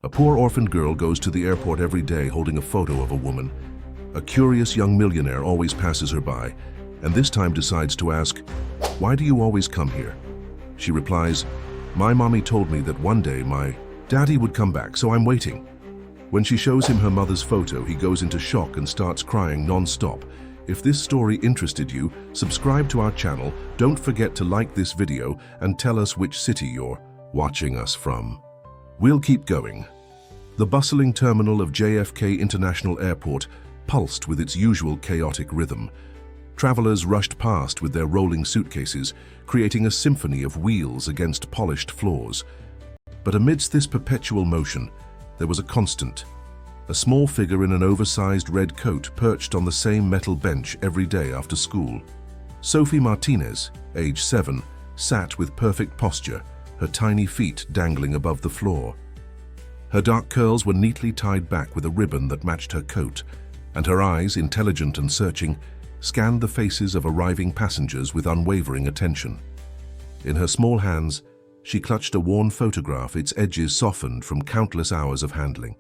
A poor orphaned girl goes to the airport every day holding a photo of a woman. A curious young millionaire always passes her by, and this time decides to ask, "Why do you always come here?" She replies, "My mommy told me that one day my daddy would come back, so I'm waiting." When she shows him her mother's photo, he goes into shock and starts crying non-stop. If this story interested you, subscribe to our channel, don't forget to like this video and tell us which city you're watching us from. We'll keep going. The bustling terminal of JFK International Airport pulsed with its usual chaotic rhythm. Travelers rushed past with their rolling suitcases, creating a symphony of wheels against polished floors. But amidst this perpetual motion, there was a constant. A small figure in an oversized red coat perched on the same metal bench every day after school. Sophie Martinez, age 7, sat with perfect posture, her tiny feet dangling above the floor. Her dark curls were neatly tied back with a ribbon that matched her coat, and her eyes, intelligent and searching, scanned the faces of arriving passengers with unwavering attention. In her small hands, she clutched a worn photograph, its edges softened from countless hours of handling.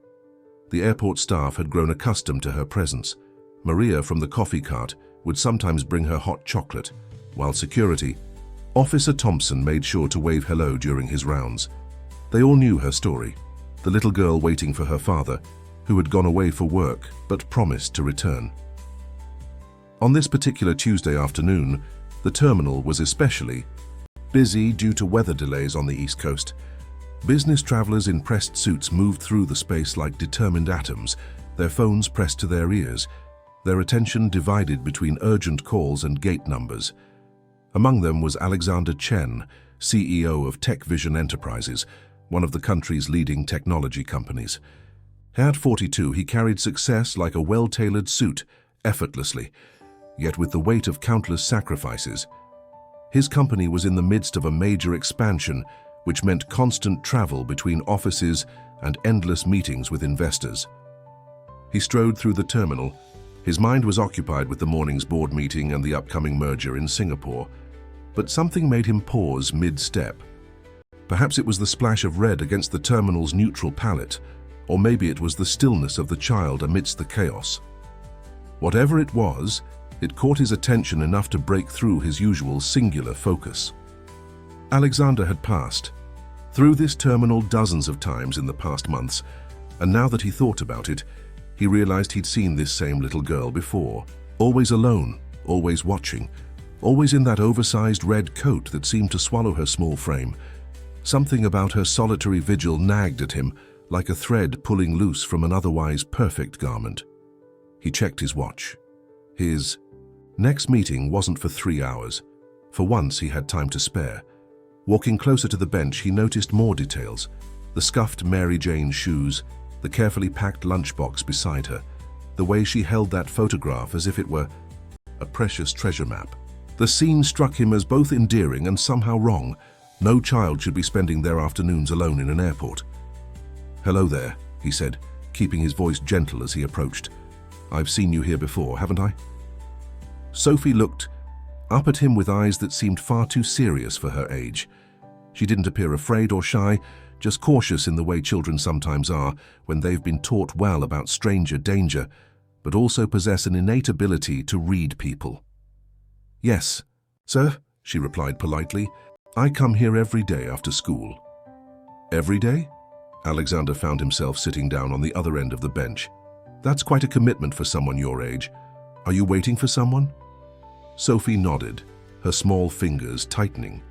The airport staff had grown accustomed to her presence. Maria from the coffee cart would sometimes bring her hot chocolate, while security, Officer Thompson, made sure to wave hello during his rounds. They all knew her story, the little girl waiting for her father, who had gone away for work but promised to return. On this particular Tuesday afternoon, the terminal was especially busy due to weather delays on the East Coast. Business travelers in pressed suits moved through the space like determined atoms, their phones pressed to their ears, their attention divided between urgent calls and gate numbers. Among them was Alexander Chen, CEO of Tech Vision Enterprises, one of the country's leading technology companies. At 42, he carried success like a well-tailored suit, effortlessly, yet with the weight of countless sacrifices. His company was in the midst of a major expansion, which meant constant travel between offices and endless meetings with investors. He strode through the terminal. His mind was occupied with the morning's board meeting and the upcoming merger in Singapore, but something made him pause mid-step. Perhaps it was the splash of red against the terminal's neutral palette, or maybe it was the stillness of the child amidst the chaos. Whatever it was, it caught his attention enough to break through his usual singular focus. Alexander had passed through this terminal dozens of times in the past months, and now that he thought about it, he realized he'd seen this same little girl before, always alone, always watching, always in that oversized red coat that seemed to swallow her small frame. Something about her solitary vigil nagged at him, like a thread pulling loose from an otherwise perfect garment. He checked his watch. His next meeting wasn't for 3 hours. For once, he had time to spare. Walking closer to the bench, he noticed more details. The scuffed Mary Jane shoes, the carefully packed lunchbox beside her, the way she held that photograph as if it were a precious treasure map. The scene struck him as both endearing and somehow wrong. No child should be spending their afternoons alone in an airport. "Hello there," he said, keeping his voice gentle as he approached. "I've seen you here before, haven't I?" Sophie looked up at him with eyes that seemed far too serious for her age. She didn't appear afraid or shy, just cautious in the way children sometimes are when they've been taught well about stranger danger, but also possess an innate ability to read people. "Yes, sir," she replied politely. "I come here every day after school." "Every day?" Alexander found himself sitting down on the other end of the bench. "That's quite a commitment for someone your age. Are you waiting for someone?" Sophie nodded, her small fingers tightening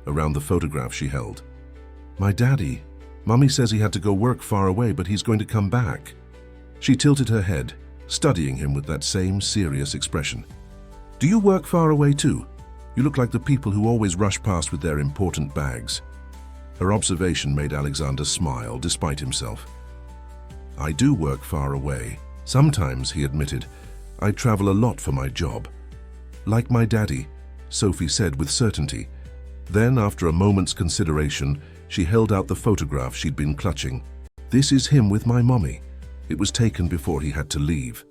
around the photograph she held. "My daddy. Mommy says he had to go work far away, but he's going to come back." She tilted her head, studying him with that same serious expression. "Do you work far away too? You look like the people who always rush past with their important bags." Her observation made Alexander smile despite himself. "I do work far away. Sometimes," he admitted, "I travel a lot for my job." "Like my daddy," Sophie said with certainty. Then, after a moment's consideration, she held out the photograph she'd been clutching. "This is him with my mommy. It was taken before he had to leave."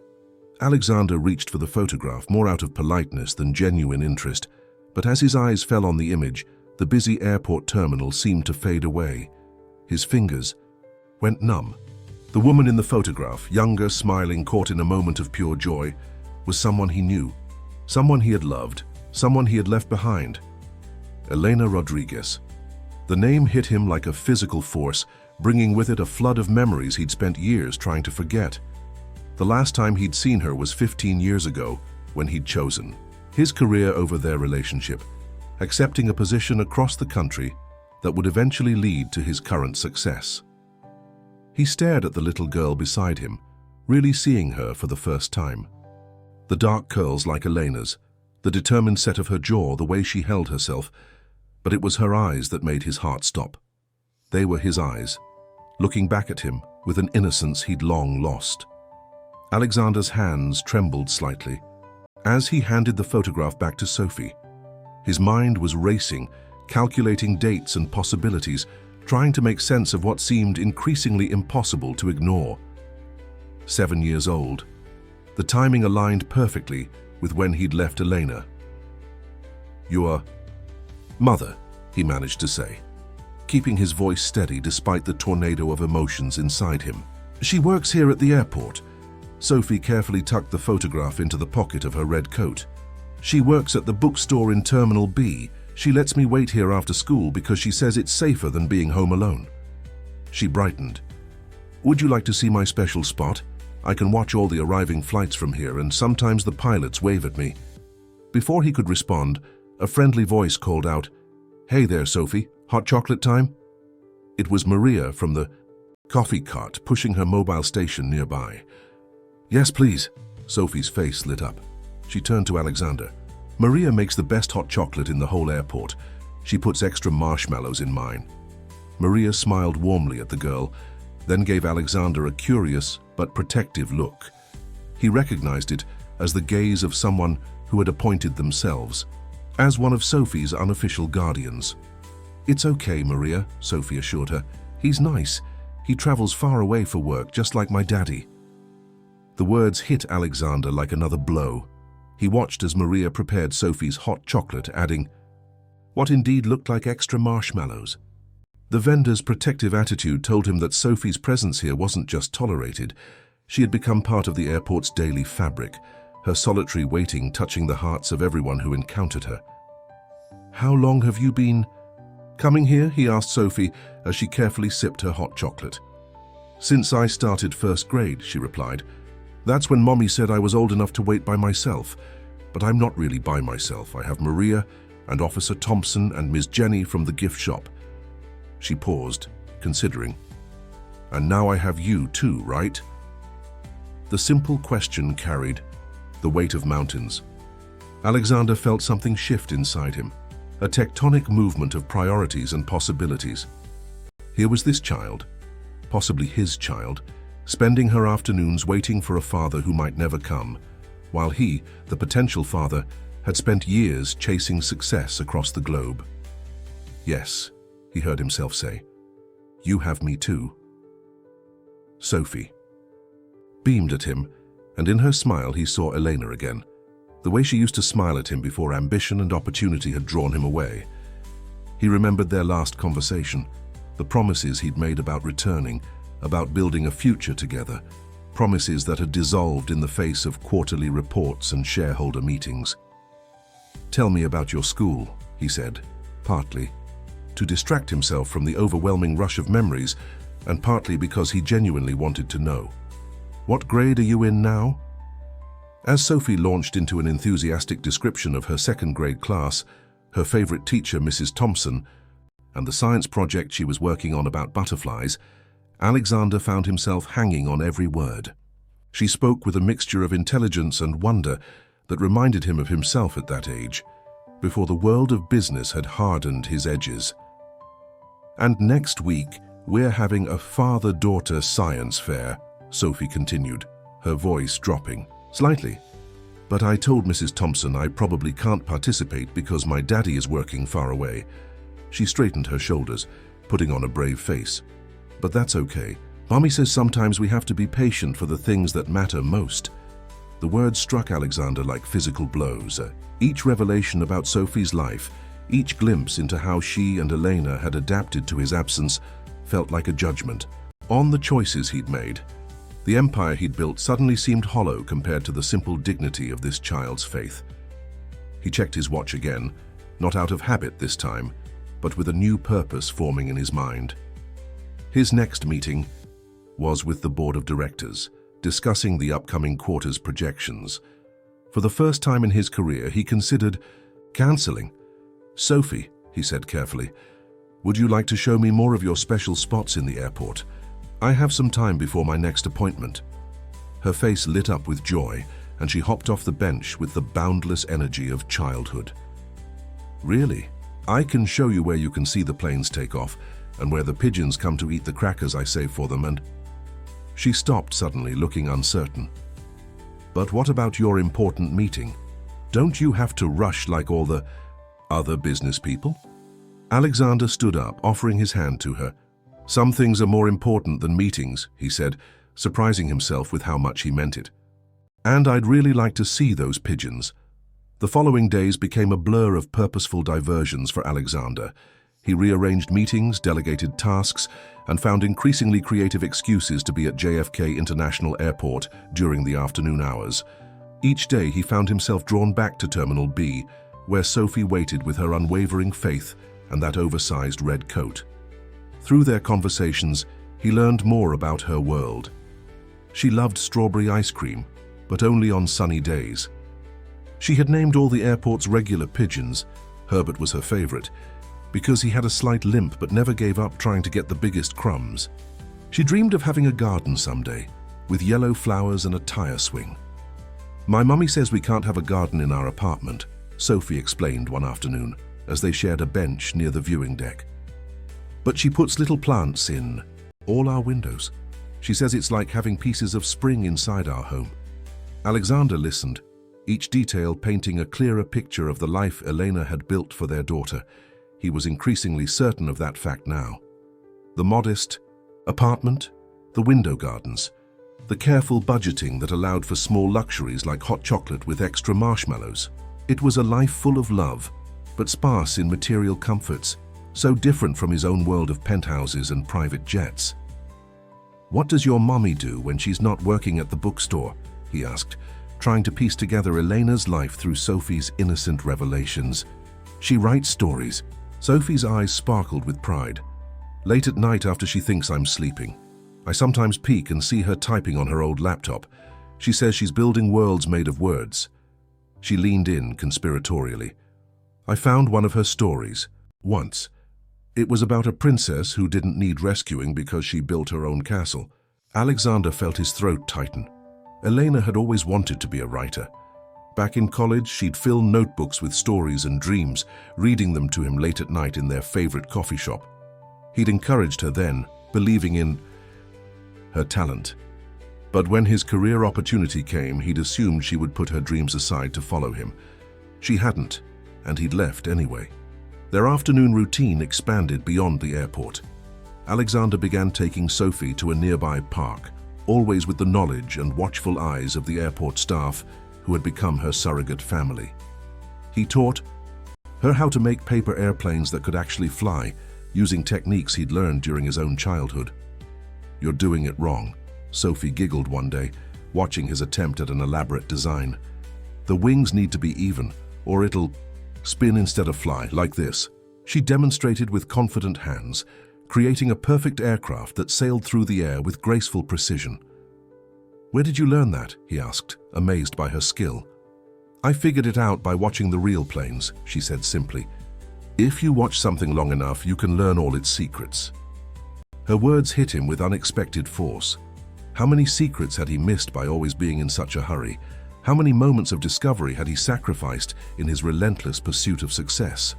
Alexander reached for the photograph more out of politeness than genuine interest, but as his eyes fell on the image, the busy airport terminal seemed to fade away. His fingers, went numb. The woman in the photograph, younger, smiling, caught in a moment of pure joy, was someone he knew, someone he had loved, someone he had left behind. Elena Rodriguez. The name hit him like a physical force, bringing with it a flood of memories he'd spent years trying to forget. The last time he'd seen her was 15 years ago, when he'd chosen his career over their relationship, accepting a position across the country that would eventually lead to his current success. He stared at the little girl beside him, really seeing her for the first time. The dark curls like Elena's, the determined set of her jaw, the way she held herself, but it was her eyes that made his heart stop. They were his eyes, looking back at him with an innocence he'd long lost. Alexander's hands trembled slightly as he handed the photograph back to Sophie. His mind was racing, calculating dates and possibilities, trying to make sense of what seemed increasingly impossible to ignore. 7 years old. The timing aligned perfectly with when he'd left Elena. "Your mother," he managed to say, keeping his voice steady despite the tornado of emotions inside him. "She works here at the airport." Sophie carefully tucked the photograph into the pocket of her red coat. "She works at the bookstore in Terminal B. She lets me wait here after school because she says it's safer than being home alone." She brightened. "Would you like to see my special spot? I can watch all the arriving flights from here, and sometimes the pilots wave at me." Before he could respond, a friendly voice called out, "Hey there, Sophie, hot chocolate time?" It was Maria from the coffee cart pushing her mobile station nearby. "Yes, please." Sophie's face lit up. She turned to Alexander. "Maria makes the best hot chocolate in the whole airport. She puts extra marshmallows in mine." Maria smiled warmly at the girl, then gave Alexander a curious but protective look. He recognized it as the gaze of someone who had appointed themselves as one of Sophie's unofficial guardians. "It's okay, Maria," Sophie assured her. "He's nice. He travels far away for work, just like my daddy." The words hit Alexander like another blow. He watched as Maria prepared Sophie's hot chocolate, adding, what indeed looked like extra marshmallows. The vendor's protective attitude told him that Sophie's presence here wasn't just tolerated. She had become part of the airport's daily fabric, her solitary waiting touching the hearts of everyone who encountered her. "How long have you been coming here?" he asked Sophie as she carefully sipped her hot chocolate. "Since I started first grade," she replied. "That's when Mommy said I was old enough to wait by myself. But I'm not really by myself. I have Maria and Officer Thompson and Miss Jenny from the gift shop." She paused, considering. "And now I have you too, right?" The simple question carried the weight of mountains. Alexander felt something shift inside him, a tectonic movement of priorities and possibilities. Here was this child, possibly his child, spending her afternoons waiting for a father who might never come, while he, the potential father, had spent years chasing success across the globe. "Yes," he heard himself say, "you have me too." Sophie beamed at him, and in her smile he saw Elena again, the way she used to smile at him before ambition and opportunity had drawn him away. He remembered their last conversation, the promises he'd made about returning, about building a future together, promises that had dissolved in the face of quarterly reports and shareholder meetings. "Tell me about your school," he said, partly to distract himself from the overwhelming rush of memories, and partly because he genuinely wanted to know. "What grade are you in now?" As Sophie launched into an enthusiastic description of her second grade class, her favorite teacher, Mrs. Thompson, and the science project she was working on about butterflies, Alexander found himself hanging on every word. She spoke with a mixture of intelligence and wonder that reminded him of himself at that age, before the world of business had hardened his edges. "And next week, we're having a father-daughter science fair," Sophie continued, her voice dropping slightly. "But I told Mrs. Thompson I probably can't participate because my daddy is working far away." She straightened her shoulders, putting on a brave face. "But that's okay. Mommy says sometimes we have to be patient for the things that matter most." The words struck Alexander like physical blows. Each revelation about Sophie's life, each glimpse into how she and Elena had adapted to his absence, felt like a judgment. on the choices he'd made. The empire he'd built suddenly seemed hollow compared to the simple dignity of this child's faith. He checked his watch again, not out of habit this time, but with a new purpose forming in his mind. His next meeting was with the board of directors, discussing the upcoming quarter's projections. For the first time in his career, he considered cancelling. "Sophie," he said carefully, "would you like to show me more of your special spots in the airport? I have some time before my next appointment." Her face lit up with joy, and she hopped off the bench with the boundless energy of childhood. "Really? I can show you where you can see the planes take off, and where the pigeons come to eat the crackers I save for them, and—" She stopped suddenly, looking uncertain. "But what about your important meeting? Don't you have to rush like all the other business people?" Alexander stood up, offering his hand to her. "Some things are more important than meetings," he said, surprising himself with how much he meant it. "And I'd really like to see those pigeons." The following days became a blur of purposeful diversions for Alexander. He rearranged meetings, delegated tasks, and found increasingly creative excuses to be at JFK International Airport during the afternoon hours. Each day he found himself drawn back to Terminal B, where Sophie waited with her unwavering faith and that oversized red coat. Through their conversations, he learned more about her world. She loved strawberry ice cream, but only on sunny days. She had named all the airport's regular pigeons. Herbert was her favorite, because he had a slight limp but never gave up trying to get the biggest crumbs. She dreamed of having a garden someday, with yellow flowers and a tire swing. "My mummy says we can't have a garden in our apartment," Sophie explained one afternoon, as they shared a bench near the viewing deck. "But she puts little plants in all our windows. She says it's like having pieces of spring inside our home." Alexander listened, each detail painting a clearer picture of the life Elena had built for their daughter. He was increasingly certain of that fact now. The modest apartment, the window gardens, the careful budgeting that allowed for small luxuries like hot chocolate with extra marshmallows. It was a life full of love, but sparse in material comforts, so different from his own world of penthouses and private jets. "What does your mommy do when she's not working at the bookstore?" he asked, trying to piece together Elena's life through Sophie's innocent revelations. "She writes stories." Sophie's eyes sparkled with pride. "Late at night after she thinks I'm sleeping. I sometimes peek and see her typing on her old laptop. She says she's building worlds made of words." She leaned in conspiratorially. "I found one of her stories, once. It was about a princess who didn't need rescuing because she built her own castle." Alexander felt his throat tighten. Elena had always wanted to be a writer. Back in college, she'd fill notebooks with stories and dreams, reading them to him late at night in their favorite coffee shop. He'd encouraged her then, believing in her talent. But when his career opportunity came, he'd assumed she would put her dreams aside to follow him. She hadn't, and he'd left anyway. Their afternoon routine expanded beyond the airport. Alexander began taking Sophie to a nearby park, always with the knowledge and watchful eyes of the airport staff who had become her surrogate family. He taught her how to make paper airplanes that could actually fly, using techniques he'd learned during his own childhood. "You're doing it wrong," Sophie giggled one day, watching his attempt at an elaborate design. "The wings need to be even, or it'll spin instead of fly, like this." She demonstrated with confident hands, creating a perfect aircraft that sailed through the air with graceful precision. "Where did you learn that?" he asked, amazed by her skill. "I figured it out by watching the real planes," she said simply. "If you watch something long enough, you can learn all its secrets." Her words hit him with unexpected force. How many secrets had he missed by always being in such a hurry? How many moments of discovery had he sacrificed in his relentless pursuit of success?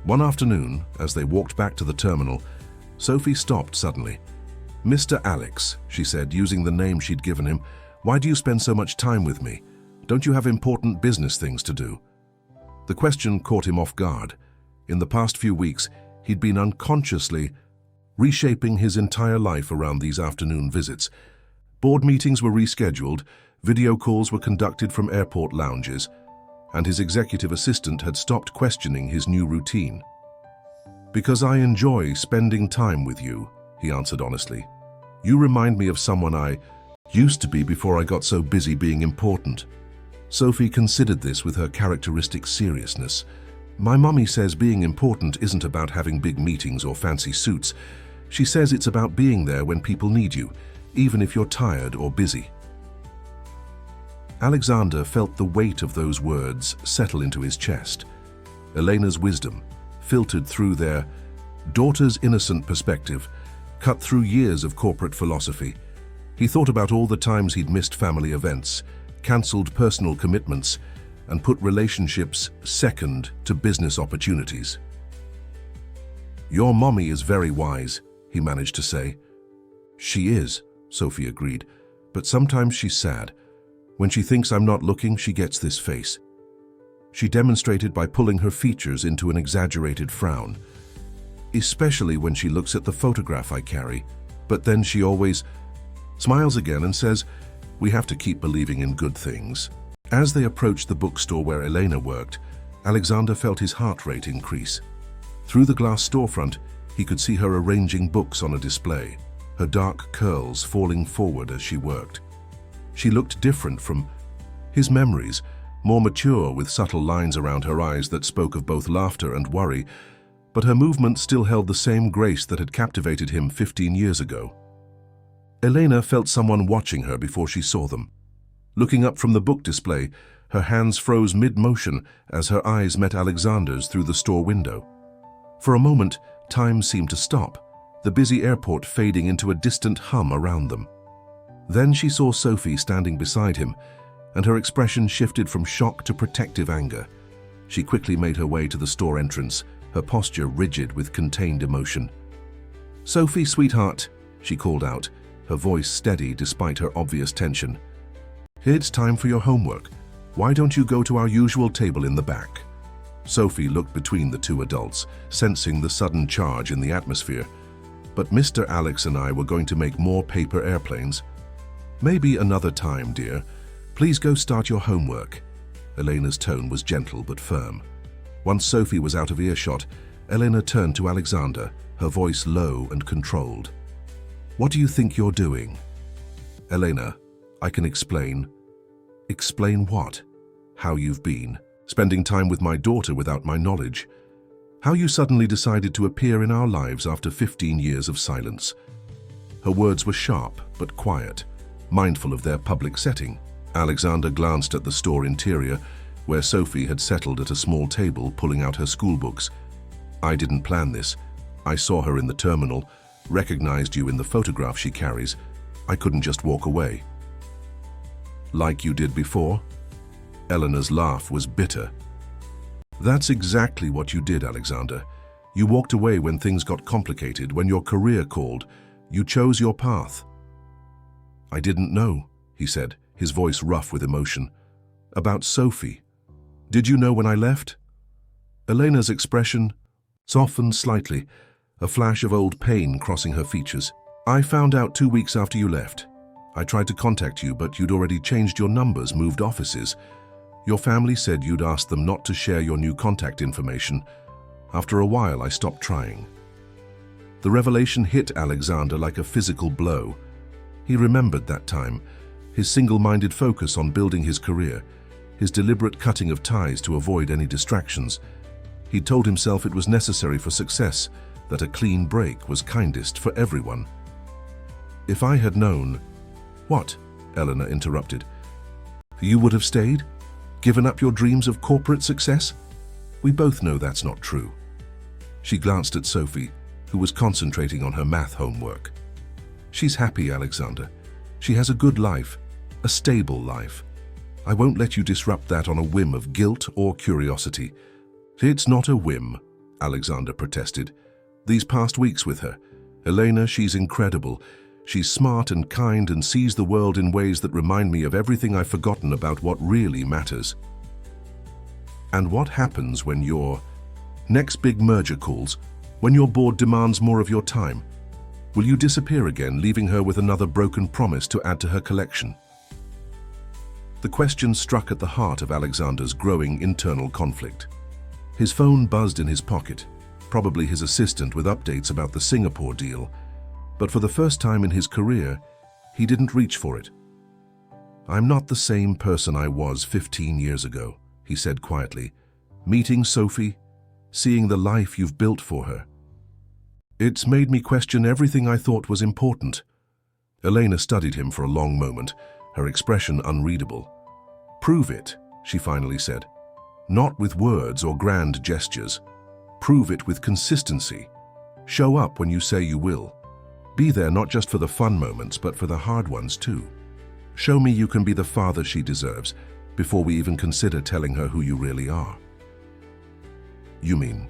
One afternoon, as they walked back to the terminal, Sophie stopped suddenly. "Mr. Alex," she said, using the name she'd given him, "why do you spend so much time with me? Don't you have important business things to do?" The question caught him off guard. In the past few weeks, he'd been unconsciously reshaping his entire life around these afternoon visits. Board meetings were rescheduled, video calls were conducted from airport lounges, and his executive assistant had stopped questioning his new routine. "Because I enjoy spending time with you," he answered honestly. You remind me of someone I used to be before I got so busy being important. Sophie considered this with her characteristic seriousness. My mummy says being important isn't about having big meetings or fancy suits. She says it's about being there when people need you, even if you're tired or busy. Alexander felt the weight of those words settle into his chest. Elena's wisdom, filtered through their daughter's innocent perspective, cut through years of corporate philosophy. He thought about all the times he'd missed family events, cancelled personal commitments, and put relationships second to business opportunities. "Your mommy is very wise," he managed to say. "She is," Sophie agreed, "but sometimes she's sad. When she thinks I'm not looking, she gets this face." She demonstrated by pulling her features into an exaggerated frown. "Especially when she looks at the photograph I carry. But then she always smiles again and says, 'We have to keep believing in good things.'" As they approached the bookstore where Elena worked, Alexander felt his heart rate increase. Through the glass storefront, he could see her arranging books on a display, her dark curls falling forward as she worked. She looked different from his memories, more mature with subtle lines around her eyes that spoke of both laughter and worry, but her movement still held the same grace that had captivated him 15 years ago. Elena felt someone watching her before she saw them. Looking up from the book display, her hands froze mid-motion as her eyes met Alexander's through the store window. For a moment, time seemed to stop, the busy airport fading into a distant hum around them. Then she saw Sophie standing beside him, and her expression shifted from shock to protective anger. She quickly made her way to the store entrance, her posture rigid with contained emotion. "Sophie, sweetheart," she called out, her voice steady despite her obvious tension. "It's time for your homework. Why don't you go to our usual table in the back?" Sophie looked between the two adults, sensing the sudden charge in the atmosphere. "But Mr. Alex and I were going to make more paper airplanes." "Maybe another time, dear. Please go start your homework." Elena's tone was gentle but firm. Once Sophie was out of earshot, Elena turned to Alexander, her voice low and controlled. "What do you think you're doing?" "Elena, I can explain." "Explain what?" "How you've been. Spending time with my daughter without my knowledge. How you suddenly decided to appear in our lives after 15 years of silence." Her words were sharp but quiet, mindful of their public setting. Alexander glanced at the store interior, where Sophie had settled at a small table pulling out her school books. "I didn't plan this. I saw her in the terminal, recognized you in the photograph she carries. I couldn't just walk away." "Like you did before?" Eleanor's laugh was bitter. "That's exactly what you did, Alexander. You walked away when things got complicated, when your career called. You chose your path." "I didn't know," he said, his voice rough with emotion. "About Sophie. Did you know when I left?" Elena's expression softened slightly, a flash of old pain crossing her features. "I found out 2 weeks after you left. I tried to contact you, but you'd already changed your numbers, moved offices. Your family said you'd asked them not to share your new contact information. After a while, I stopped trying." The revelation hit Alexander like a physical blow. He remembered that time, his single-minded focus on building his career, his deliberate cutting of ties to avoid any distractions. He'd told himself it was necessary for success, that a clean break was kindest for everyone. "If I had known—" "What?" Eleanor interrupted. "You would have stayed? Given up your dreams of corporate success? We both know that's not true." She glanced at Sophie, who was concentrating on her math homework. "She's happy, Alexander. She has a good life, a stable life. I won't let you disrupt that on a whim of guilt or curiosity." "It's not a whim," Alexander protested. "These past weeks with her, Elena, she's incredible. She's smart and kind and sees the world in ways that remind me of everything I've forgotten about what really matters." "And what happens when your next big merger calls, when your board demands more of your time? Will you disappear again, leaving her with another broken promise to add to her collection?" The question struck at the heart of Alexander's growing internal conflict. His phone buzzed in his pocket, probably his assistant with updates about the Singapore deal. But for the first time in his career, he didn't reach for it. "I'm not the same person I was 15 years ago," he said quietly. "Meeting Sophie, seeing the life you've built for her. It's made me question everything I thought was important." Elena studied him for a long moment, her expression unreadable. "Prove it," she finally said. "Not with words or grand gestures. Prove it with consistency. Show up when you say you will. Be there not just for the fun moments, but for the hard ones too. Show me you can be the father she deserves before we even consider telling her who you really are." "You mean?"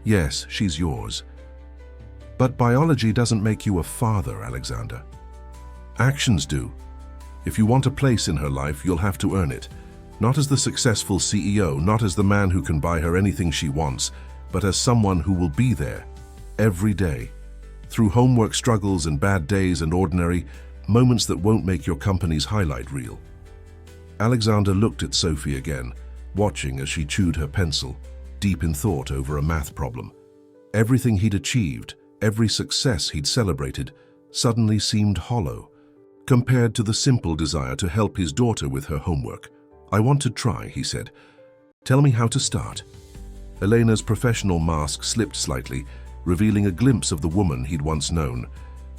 "Yes, she's yours. But biology doesn't make you a father, Alexander. Actions do. If you want a place in her life, you'll have to earn it. Not as the successful CEO, not as the man who can buy her anything she wants, but as someone who will be there every day. Through homework struggles and bad days and ordinary moments that won't make your company's highlight reel." Alexander looked at Sophie again, watching as she chewed her pencil, deep in thought over a math problem. Everything he'd achieved, every success he'd celebrated, suddenly seemed hollow, compared to the simple desire to help his daughter with her homework. "I want to try," he said. "Tell me how to start." Elena's professional mask slipped slightly, revealing a glimpse of the woman he'd once known.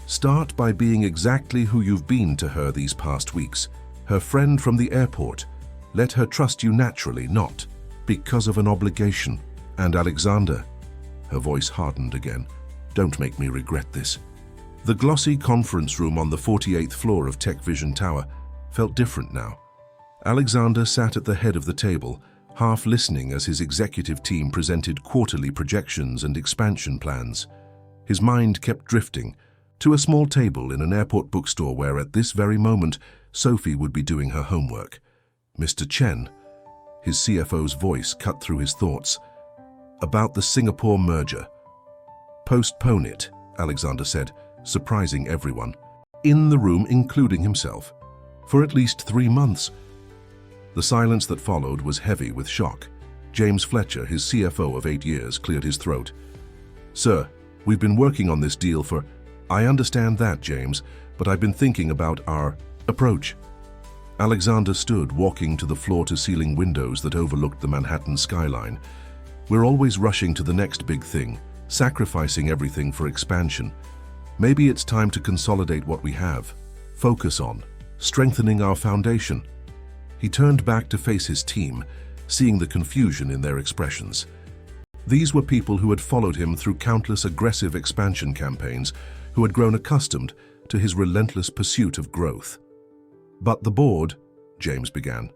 "Start by being exactly who you've been to her these past weeks. Her friend from the airport. Let her trust you naturally, not because of an obligation. And Alexander," her voice hardened again, "don't make me regret this." The glossy conference room on the 48th floor of Tech Vision Tower felt different now. Alexander sat at the head of the table, half listening as his executive team presented quarterly projections and expansion plans. His mind kept drifting to a small table in an airport bookstore where at this very moment Sophie would be doing her homework. "Mr. Chen," his CFO's voice cut through his thoughts. "About the Singapore merger." "Postpone it," Alexander said, surprising everyone, in the room including himself, "for at least 3 months. The silence that followed was heavy with shock. James Fletcher, his CFO of 8 years, cleared his throat. "Sir, we've been working on this deal for—" "I understand that, James, but I've been thinking about our approach." Alexander stood, walking to the floor-to-ceiling windows that overlooked the Manhattan skyline. "We're always rushing to the next big thing, sacrificing everything for expansion. Maybe it's time to consolidate what we have, focus on strengthening our foundation." He turned back to face his team, seeing the confusion in their expressions. These were people who had followed him through countless aggressive expansion campaigns, who had grown accustomed to his relentless pursuit of growth. "But the board," James began.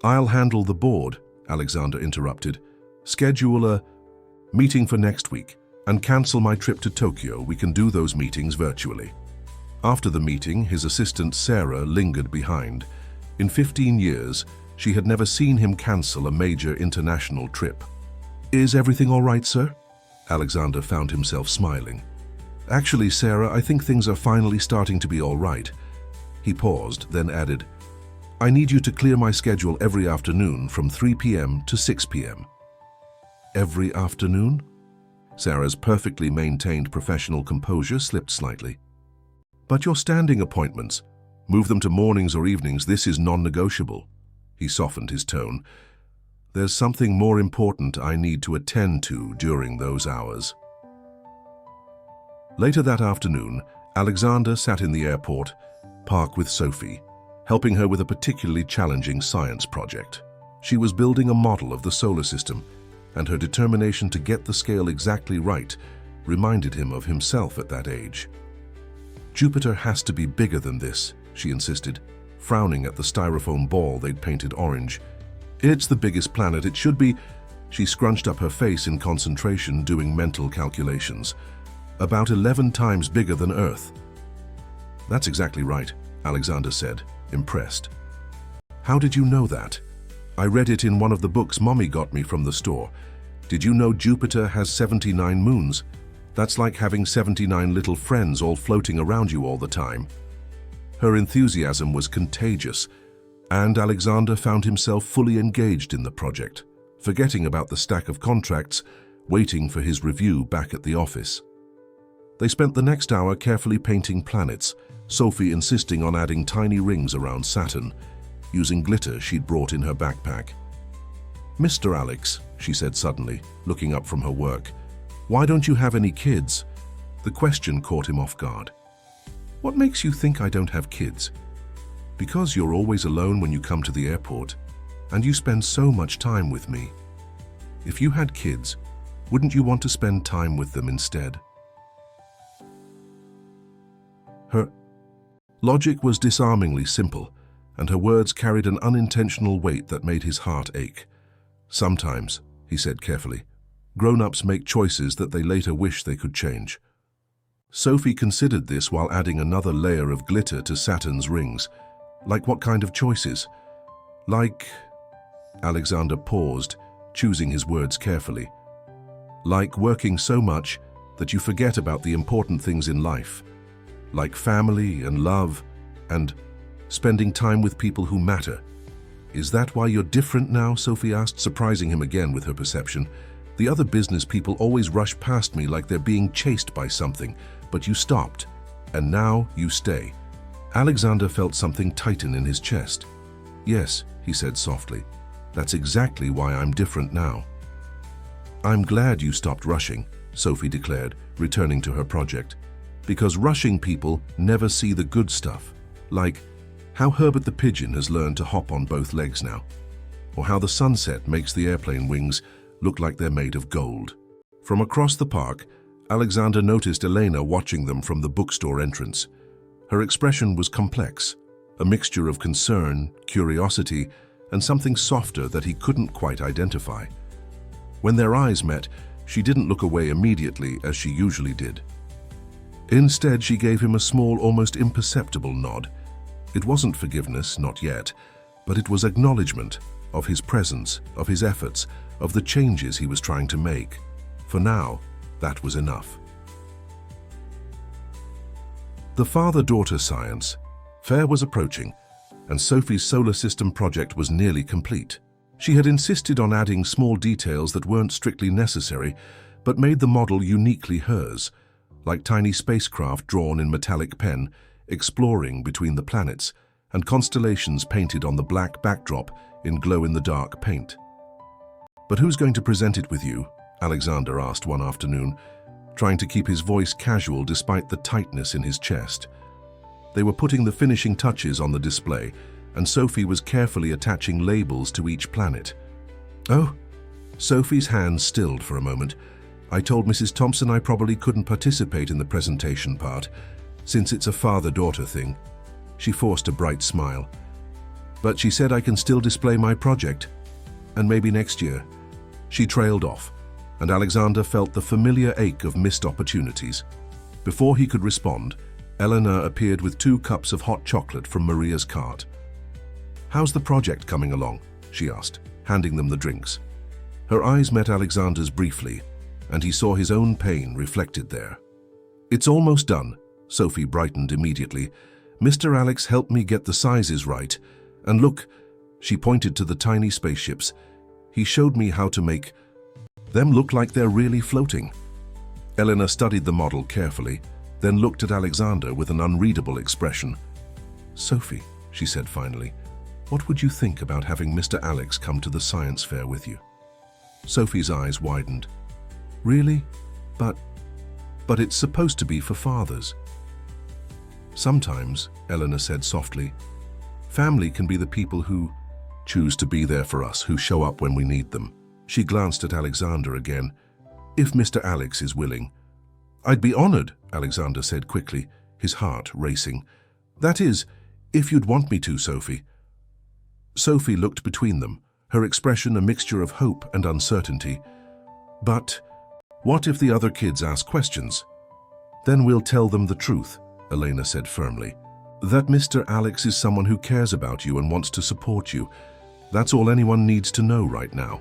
"I'll handle the board," Alexander interrupted. "Schedule a meeting for next week and cancel my trip to Tokyo. We can do those meetings virtually." After the meeting, his assistant Sarah lingered behind. In 15 years, she had never seen him cancel a major international trip. "Is everything all right, sir?" Alexander found himself smiling. "Actually, Sarah, I think things are finally starting to be all right." He paused, then added, "I need you to clear my schedule every afternoon from 3 p.m. to 6 p.m. "Every afternoon?" Sarah's perfectly maintained professional composure slipped slightly. "But your standing appointments, move them to mornings or evenings. This is non-negotiable." He softened his tone. "There's something more important I need to attend to during those hours." Later that afternoon, Alexander sat in the airport park with Sophie, helping her with a particularly challenging science project. She was building a model of the solar system, and her determination to get the scale exactly right reminded him of himself at that age. "Jupiter has to be bigger than this," she insisted, frowning at the styrofoam ball they'd painted orange. "It's the biggest planet. It should be—" She scrunched up her face in concentration, doing mental calculations. "About 11 times bigger than Earth." "That's exactly right," Alexander said, impressed. "How did you know that?" "I read it in one of the books Mommy got me from the store. Did you know Jupiter has 79 moons? That's like having 79 little friends all floating around you all the time." Her enthusiasm was contagious, and Alexander found himself fully engaged in the project, forgetting about the stack of contracts, waiting for his review back at the office. They spent the next hour carefully painting planets, Sophie insisting on adding tiny rings around Saturn, using glitter she'd brought in her backpack. "Mr. Alex," she said suddenly, looking up from her work, "why don't you have any kids?" The question caught him off guard. "What makes you think I don't have kids?" "Because you're always alone when you come to the airport, and you spend so much time with me. If you had kids, wouldn't you want to spend time with them instead?" Her logic was disarmingly simple, and her words carried an unintentional weight that made his heart ache. "Sometimes," he said carefully, "grown-ups make choices that they later wish they could change." Sophie considered this while adding another layer of glitter to Saturn's rings. "Like what kind of choices?" "Like..." Alexander paused, choosing his words carefully. "Like working so much that you forget about the important things in life. Like family and love and spending time with people who matter." "Is that why you're different now?" Sophie asked, surprising him again with her perception. "The other business people always rush past me like they're being chased by something, but you stopped, and now you stay." Alexander felt something tighten in his chest. "Yes," he said softly, "that's exactly why I'm different now." "I'm glad you stopped rushing," Sophie declared, returning to her project. "Because rushing people never see the good stuff, like how Herbert the pigeon has learned to hop on both legs now, or how the sunset makes the airplane wings look like they're made of gold." From across the park, Alexander noticed Elena watching them from the bookstore entrance. Her expression was complex, a mixture of concern, curiosity, and something softer that he couldn't quite identify. When their eyes met, she didn't look away immediately as she usually did. Instead, she gave him a small, almost imperceptible nod. It wasn't forgiveness, not yet, but it was acknowledgement of his presence, of his efforts, of the changes he was trying to make. For now, that was enough. The father-daughter science fair was approaching, and Sophie's solar system project was nearly complete. She had insisted on adding small details that weren't strictly necessary, but made the model uniquely hers, like tiny spacecraft drawn in metallic pen, exploring between the planets, and constellations painted on the black backdrop in glow-in-the-dark paint. "But who's going to present it with you?" Alexander asked one afternoon, trying to keep his voice casual despite the tightness in his chest. They were putting the finishing touches on the display, and Sophie was carefully attaching labels to each planet. "Oh," Sophie's hands stilled for a moment. "I told Mrs. Thompson I probably couldn't participate in the presentation part, since it's a father-daughter thing." She forced a bright smile. "But she said I can still display my project, and maybe next year." She trailed off, and Alexander felt the familiar ache of missed opportunities. Before he could respond, Eleanor appeared with 2 cups of hot chocolate from Maria's cart. "How's the project coming along?" she asked, handing them the drinks. Her eyes met Alexander's briefly, and he saw his own pain reflected there. "It's almost done," Sophie brightened immediately. "Mr. Alex helped me get the sizes right, and look," she pointed to the tiny spaceships. "He showed me how to make them look like they're really floating." Eleanor studied the model carefully, then looked at Alexander with an unreadable expression. "Sophie," she said finally, "what would you think about having Mr. Alex come to the science fair with you?" Sophie's eyes widened. "Really? But it's supposed to be for fathers." "Sometimes," Eleanor said softly, "family can be the people who choose to be there for us, who show up when we need them." She glanced at Alexander again. "If Mr. Alex is willing." "I'd be honored," Alexander said quickly, his heart racing. "That is, if you'd want me to, Sophie." Sophie looked between them, her expression a mixture of hope and uncertainty. "But what if the other kids ask questions?" "Then we'll tell them the truth," Elena said firmly. "That Mr. Alex is someone who cares about you and wants to support you. That's all anyone needs to know right now."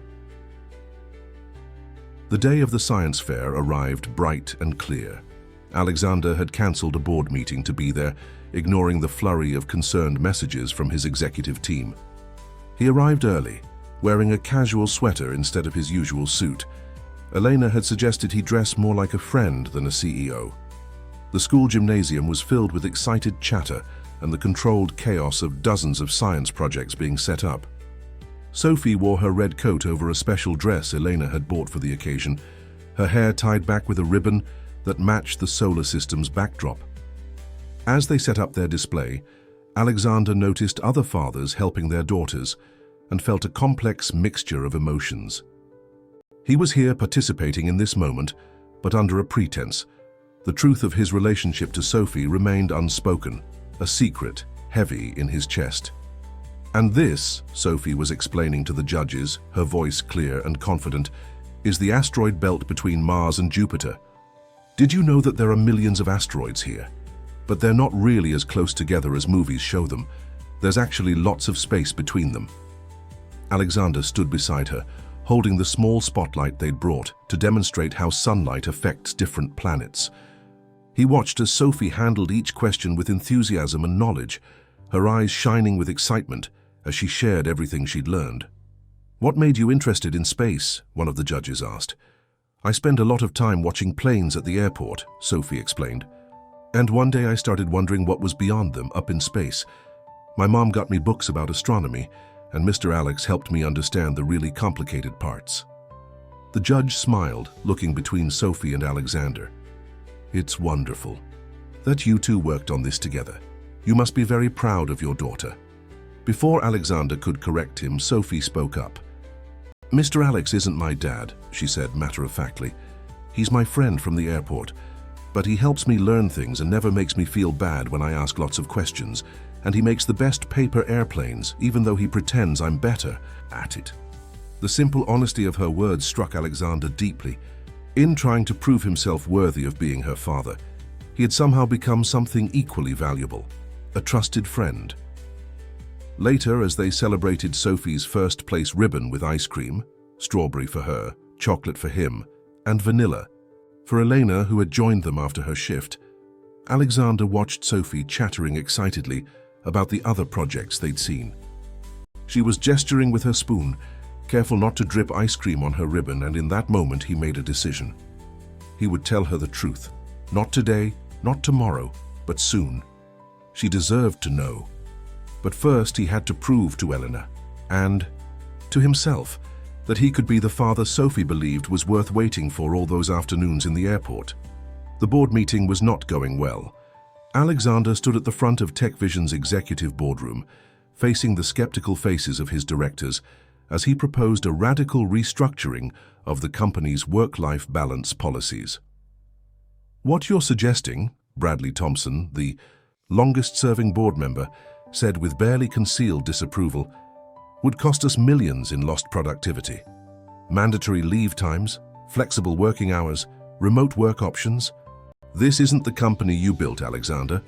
The day of the science fair arrived bright and clear. Alexander had cancelled a board meeting to be there, ignoring the flurry of concerned messages from his executive team. He arrived early, wearing a casual sweater instead of his usual suit. Elena had suggested he dress more like a friend than a CEO. The school gymnasium was filled with excited chatter and the controlled chaos of dozens of science projects being set up. Sophie wore her red coat over a special dress Elena had bought for the occasion, her hair tied back with a ribbon that matched the solar system's backdrop. As they set up their display, Alexander noticed other fathers helping their daughters and felt a complex mixture of emotions. He was here participating in this moment, but under a pretense. The truth of his relationship to Sophie remained unspoken, a secret heavy in his chest. And this, Sophie was explaining to the judges, her voice clear and confident, is the asteroid belt between Mars and Jupiter. Did you know that there are millions of asteroids here? But they're not really as close together as movies show them. There's actually lots of space between them. Alexander stood beside her, holding the small spotlight they'd brought to demonstrate how sunlight affects different planets. He watched as Sophie handled each question with enthusiasm and knowledge, her eyes shining with excitement as she shared everything she'd learned. "What made you interested in space?" one of the judges asked. "I spend a lot of time watching planes at the airport," Sophie explained. "And one day I started wondering what was beyond them up in space. My mom got me books about astronomy, and Mr. Alex helped me understand the really complicated parts." The judge smiled, looking between Sophie and Alexander. "It's wonderful that you two worked on this together. You must be very proud of your daughter." Before Alexander could correct him, Sophie spoke up. "Mr. Alex isn't my dad," she said matter-of-factly. "He's my friend from the airport, but he helps me learn things and never makes me feel bad when I ask lots of questions, and he makes the best paper airplanes, even though he pretends I'm better at it." The simple honesty of her words struck Alexander deeply. In trying to prove himself worthy of being her father, he had somehow become something equally valuable, a trusted friend. Later, as they celebrated Sophie's first-place ribbon with ice cream, strawberry for her, chocolate for him, and vanilla for Elena, who had joined them after her shift, Alexander watched Sophie chattering excitedly about the other projects they'd seen. She was gesturing with her spoon, careful not to drip ice cream on her ribbon, and in that moment he made a decision. He would tell her the truth. Not today, not tomorrow, but soon. She deserved to know. But first he had to prove to Elena, and to himself, that he could be the father Sophie believed was worth waiting for all those afternoons in the airport. The board meeting was not going well. Alexander stood at the front of TechVision's executive boardroom, facing the skeptical faces of his directors, as he proposed a radical restructuring of the company's work-life balance policies. "What you're suggesting," Bradley Thompson, the longest-serving board member, said with barely concealed disapproval, "would cost us millions in lost productivity. Mandatory leave times, flexible working hours, remote work options. This isn't the company you built, Alexander."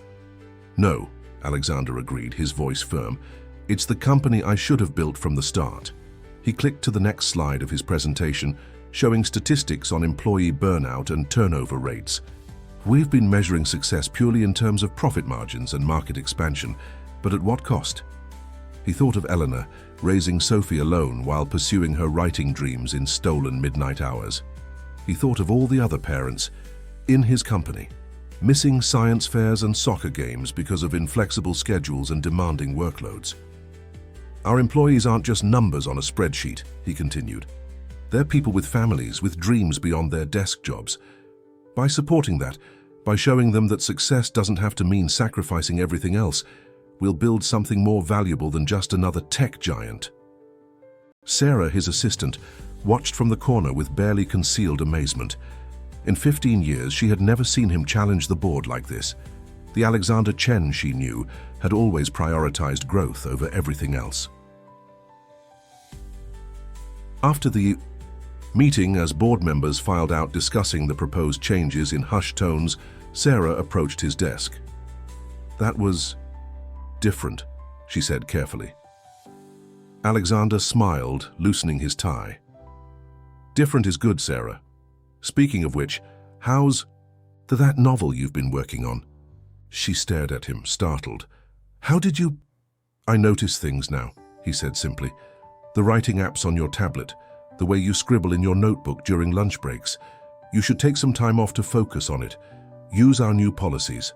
"No," Alexander agreed, his voice firm. "It's the company I should have built from the start." He clicked to the next slide of his presentation, showing statistics on employee burnout and turnover rates. "We've been measuring success purely in terms of profit margins and market expansion, but at what cost?" He thought of Eleanor, raising Sophie alone while pursuing her writing dreams in stolen midnight hours. He thought of all the other parents in his company, missing science fairs and soccer games because of inflexible schedules and demanding workloads. "Our employees aren't just numbers on a spreadsheet," he continued. "They're people with families, with dreams beyond their desk jobs. By supporting that, by showing them that success doesn't have to mean sacrificing everything else, we'll build something more valuable than just another tech giant." Sarah, his assistant, watched from the corner with barely concealed amazement. In 15 years, she had never seen him challenge the board like this. The Alexander Chen she knew had always prioritized growth over everything else. After the meeting, as board members filed out discussing the proposed changes in hushed tones, Sarah approached his desk. "That was different," she said carefully. Alexander smiled, loosening his tie. "Different is good, Sarah. Speaking of which, how's that novel you've been working on?" She stared at him, startled. "How did you—" "I notice things now," he said simply. "The writing apps on your tablet, the way you scribble in your notebook during lunch breaks. You should take some time off to focus on it. Use our new policies,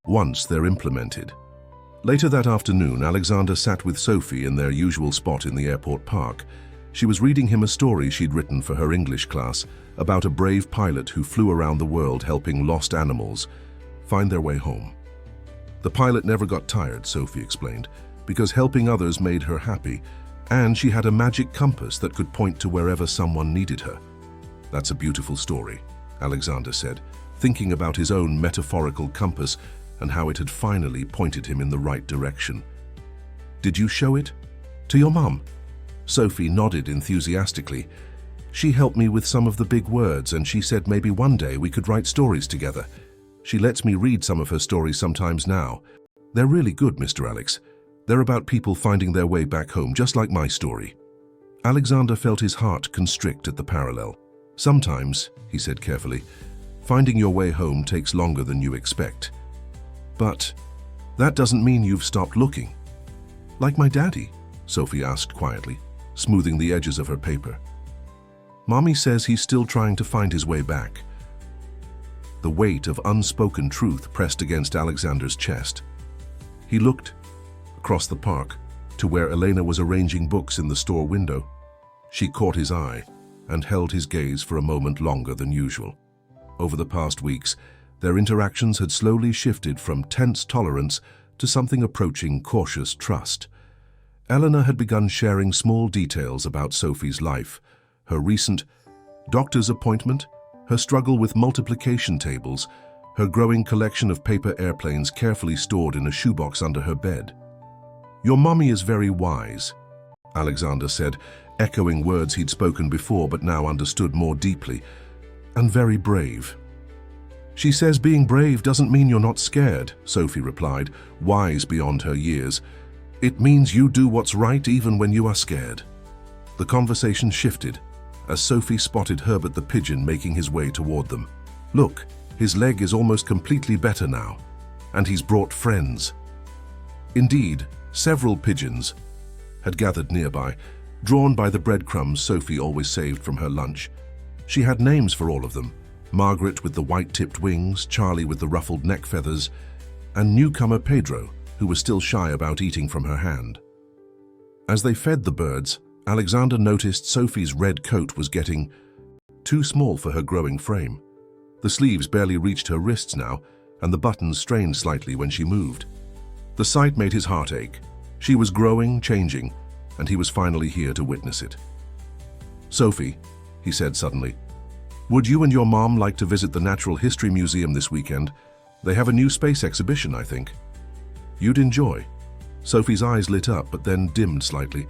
once they're implemented. Later that afternoon, Alexander sat with Sophie in their usual spot in the airport park. She was reading him a story she'd written for her English class about a brave pilot who flew around the world helping lost animals find their way home. The pilot never got tired, Sophie explained, because helping others made her happy, and she had a magic compass that could point to wherever someone needed her. That's a beautiful story, Alexander said, thinking about his own metaphorical compass and how it had finally pointed him in the right direction. Did you show it to your mum? Sophie nodded enthusiastically. She helped me with some of the big words, and she said maybe one day we could write stories together. She lets me read some of her stories sometimes now. They're really good, Mr. Alex. They're about people finding their way back home, just like my story. Alexander felt his heart constrict at the parallel. Sometimes, he said carefully, finding your way home takes longer than you expect. But that doesn't mean you've stopped looking. Like my daddy? Sophie asked quietly, smoothing the edges of her paper. Mommy says he's still trying to find his way back. The weight of unspoken truth pressed against Alexander's chest. He looked across the park to where Elena was arranging books in the store window. She caught his eye and held his gaze for a moment longer than usual. Over the past weeks, their interactions had slowly shifted from tense tolerance to something approaching cautious trust. Elena had begun sharing small details about Sophie's life, her recent doctor's appointment, her struggle with multiplication tables, her growing collection of paper airplanes carefully stored in a shoebox under her bed. Your mommy is very wise, Alexander said, echoing words he'd spoken before but now understood more deeply, and very brave. She says being brave doesn't mean you're not scared, Sophie replied, wise beyond her years. It means you do what's right even when you are scared. The conversation shifted as Sophie spotted Herbert the pigeon making his way toward them. Look, his leg is almost completely better now, and he's brought friends. Indeed, several pigeons had gathered nearby, drawn by the breadcrumbs Sophie always saved from her lunch. She had names for all of them: Margaret with the white-tipped wings, Charlie with the ruffled neck feathers, and newcomer Pedro, who was still shy about eating from her hand. As they fed the birds, Alexander noticed Sophie's red coat was getting too small for her growing frame. The sleeves barely reached her wrists now, and the buttons strained slightly when she moved. The sight made his heart ache. She was growing, changing, and he was finally here to witness it. Sophie, he said suddenly, would you and your mom like to visit the Natural History Museum this weekend? They have a new space exhibition, I think. You'd enjoy. Sophie's eyes lit up, but then dimmed slightly.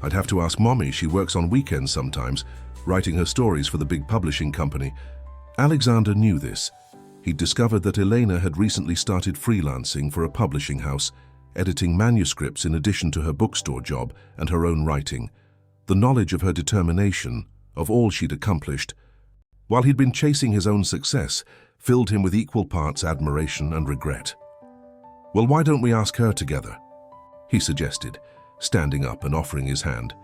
I'd have to ask Mommy. She works on weekends sometimes, writing her stories for the big publishing company. Alexander knew this. He'd discovered that Elena had recently started freelancing for a publishing house, editing manuscripts in addition to her bookstore job and her own writing. The knowledge of her determination, of all she'd accomplished, while he'd been chasing his own success, filled him with equal parts admiration and regret. Well, why don't we ask her together? He suggested, standing up and offering his hand.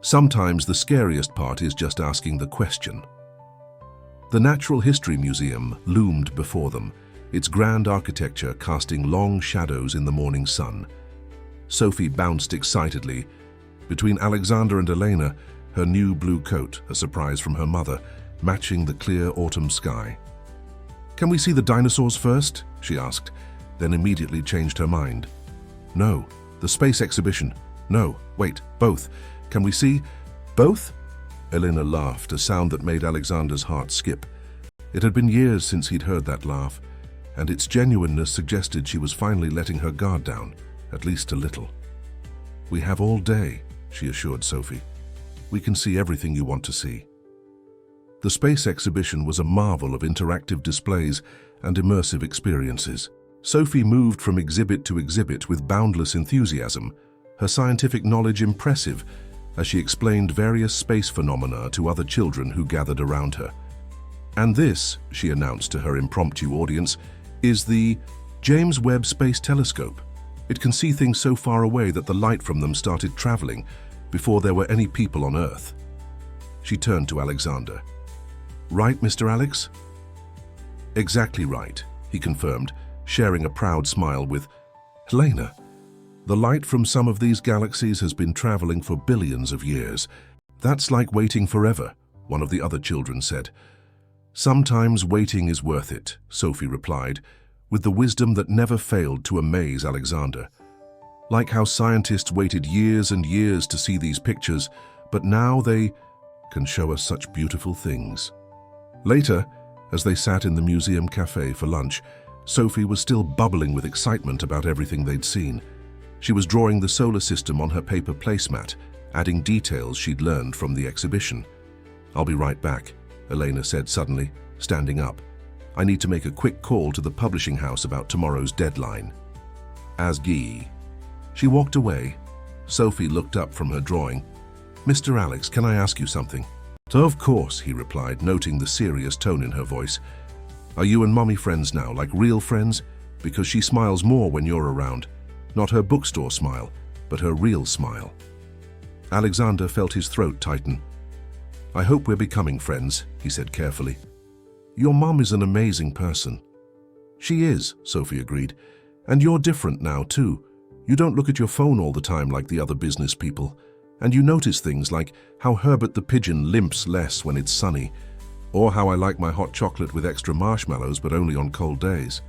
Sometimes the scariest part is just asking the question. The Natural History Museum loomed before them, its grand architecture casting long shadows in the morning sun. Sophie bounced excitedly. Between Alexander and Elena, her new blue coat, a surprise from her mother, matching the clear autumn sky. Can we see the dinosaurs first? She asked, then immediately changed her mind. No, the space exhibition. No, wait, both. Can we see both? Elena laughed, a sound that made Alexander's heart skip. It had been years since he'd heard that laugh, and its genuineness suggested she was finally letting her guard down, at least a little. We have all day, she assured Sophie. We can see everything you want to see. The space exhibition was a marvel of interactive displays and immersive experiences. Sophie moved from exhibit to exhibit with boundless enthusiasm, her scientific knowledge impressive as she explained various space phenomena to other children who gathered around her. And this, she announced to her impromptu audience, is the James Webb Space Telescope. It can see things so far away that the light from them started traveling before there were any people on Earth. She turned to Alexander. Right, Mr. Alex? Exactly right, he confirmed, sharing a proud smile with Helena. The light from some of these galaxies has been traveling for billions of years. That's like waiting forever, one of the other children said. Sometimes waiting is worth it, Sophie replied, with the wisdom that never failed to amaze Alexander. Like how scientists waited years and years to see these pictures, but now they can show us such beautiful things. Later, as they sat in the museum cafe for lunch, Sophie was still bubbling with excitement about everything they'd seen. She was drawing the solar system on her paper placemat, adding details she'd learned from the exhibition. "I'll be right back," Elena said suddenly, standing up. "I need to make a quick call to the publishing house about tomorrow's deadline." As Guy. She walked away. Sophie looked up from her drawing. "Mr. Alex, can I ask you something?" "Of course," he replied, noting the serious tone in her voice. "Are you and Mommy friends now, like real friends? Because she smiles more when you're around. Not her bookstore smile, but her real smile." Alexander felt his throat tighten. "I hope we're becoming friends," he said carefully. "Your mom is an amazing person." "She is," Sophie agreed. "And you're different now, too. You don't look at your phone all the time like the other business people. And you notice things like how Herbert the pigeon limps less when it's sunny, or how I like my hot chocolate with extra marshmallows but only on cold days.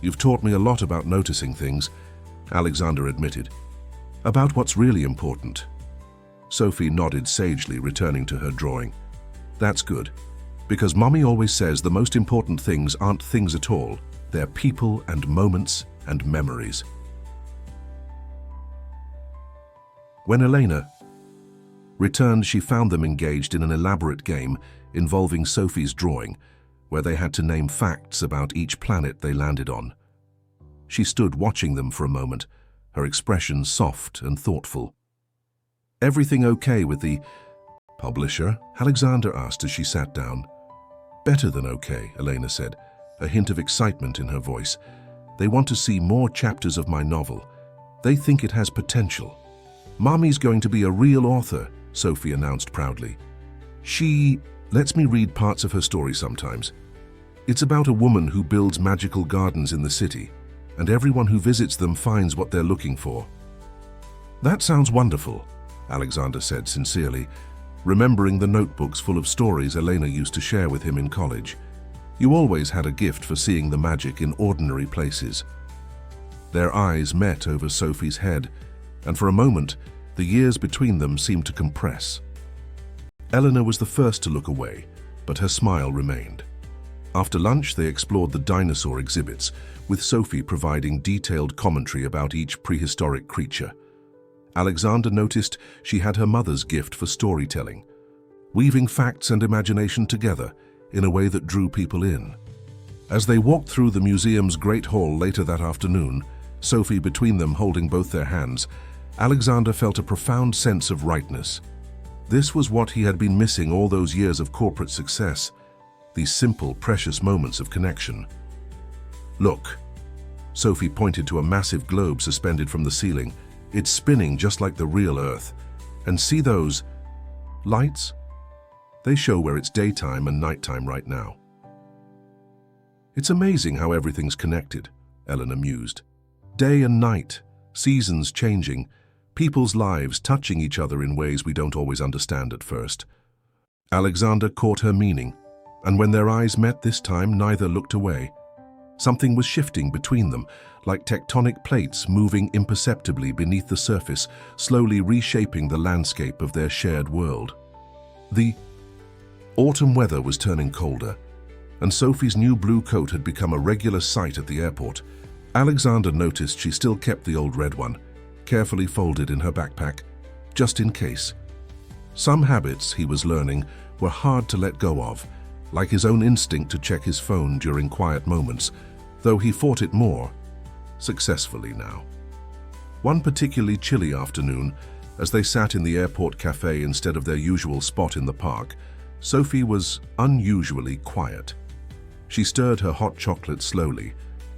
You've taught me a lot about noticing things," Alexander admitted. "About what's really important." Sophie nodded sagely, returning to her drawing. "That's good, because Mommy always says the most important things aren't things at all. They're people and moments and memories." When Elena returned, she found them engaged in an elaborate game involving Sophie's drawing, where they had to name facts about each planet they landed on. She stood watching them for a moment, her expression soft and thoughtful. "Everything okay with the publisher?" Alexander asked as she sat down. "Better than okay," Elena said, a hint of excitement in her voice. "They want to see more chapters of my novel. They think it has potential." "Mommy's going to be a real author," Sophie announced proudly. "She lets me read parts of her story sometimes. It's about a woman who builds magical gardens in the city, and everyone who visits them finds what they're looking for." "That sounds wonderful," Alexander said sincerely, remembering the notebooks full of stories Elena used to share with him in college. "You always had a gift for seeing the magic in ordinary places." Their eyes met over Sophie's head, and for a moment, the years between them seemed to compress. Eleanor was the first to look away, but her smile remained. After lunch, they explored the dinosaur exhibits, with Sophie providing detailed commentary about each prehistoric creature. Alexander noticed she had her mother's gift for storytelling, weaving facts and imagination together in a way that drew people in. As they walked through the museum's great hall later that afternoon, Sophie between them holding both their hands, Alexander felt a profound sense of rightness. This was what he had been missing all those years of corporate success, these simple, precious moments of connection. "Look," Sophie pointed to a massive globe suspended from the ceiling. "It's spinning just like the real Earth. And see those lights? They show where it's daytime and nighttime right now." "It's amazing how everything's connected," Eleanor mused. "Day and night, seasons changing, people's lives touching each other in ways we don't always understand at first." Alexander caught her meaning, and when their eyes met this time, neither looked away. Something was shifting between them, like tectonic plates moving imperceptibly beneath the surface, slowly reshaping the landscape of their shared world. The autumn weather was turning colder, and Sophie's new blue coat had become a regular sight at the airport. Alexander noticed she still kept the old red one, carefully folded in her backpack, just in case. Some habits, he was learning, were hard to let go of, like his own instinct to check his phone during quiet moments, though he fought it more successfully now. One particularly chilly afternoon, as they sat in the airport cafe instead of their usual spot in the park, Sophie was unusually quiet. She stirred her hot chocolate slowly,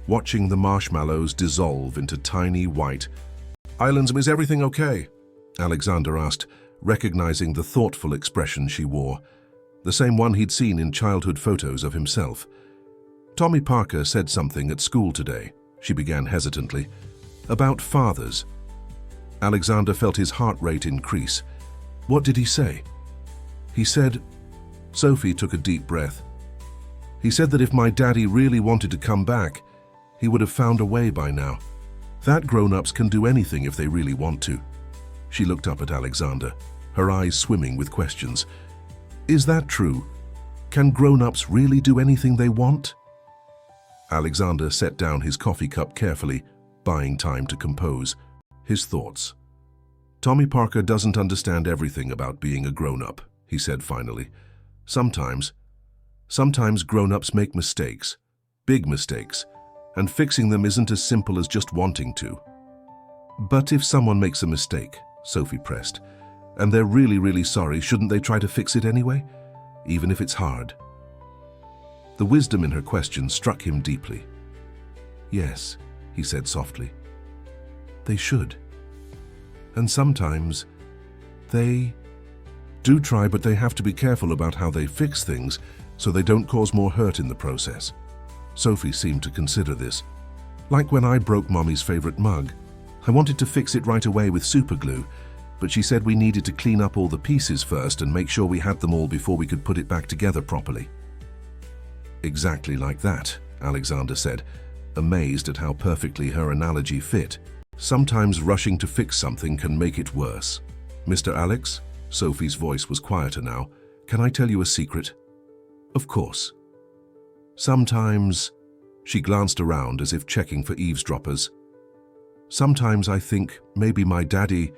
watching the marshmallows dissolve into tiny white islands. "Is everything okay?" Alexander asked, recognizing the thoughtful expression she wore, the same one he'd seen in childhood photos of himself. Tommy Parker said something at school today, she began hesitantly, about fathers. Alexander felt his heart rate increase. What did he say? He said, Sophie took a deep breath. He said that if my daddy really wanted to come back, he would have found a way by now. That grown-ups can do anything if they really want to. She looked up at Alexander, her eyes swimming with questions. Is that true? Can grown-ups really do anything they want? Alexander set down his coffee cup carefully, buying time to compose his thoughts. Tommy Parker doesn't understand everything about being a grown-up, he said finally. Sometimes grown-ups make mistakes, big mistakes, and fixing them isn't as simple as just wanting to. But if someone makes a mistake, Sophie pressed, and they're really, really sorry, shouldn't they try to fix it anyway, even if it's hard? The wisdom in her question struck him deeply. Yes, he said softly. They should. And sometimes they do try, but they have to be careful about how they fix things so they don't cause more hurt in the process. Sophie seemed to consider this. Like when I broke Mommy's favorite mug. I wanted to fix it right away with super glue, but she said we needed to clean up all the pieces first and make sure we had them all before we could put it back together properly. Exactly like that, Alexander said, amazed at how perfectly her analogy fit. Sometimes rushing to fix something can make it worse. Mr. Alex, Sophie's voice was quieter now, can I tell you a secret? Of course. Sometimes, she glanced around as if checking for eavesdroppers. Sometimes I think maybe my daddy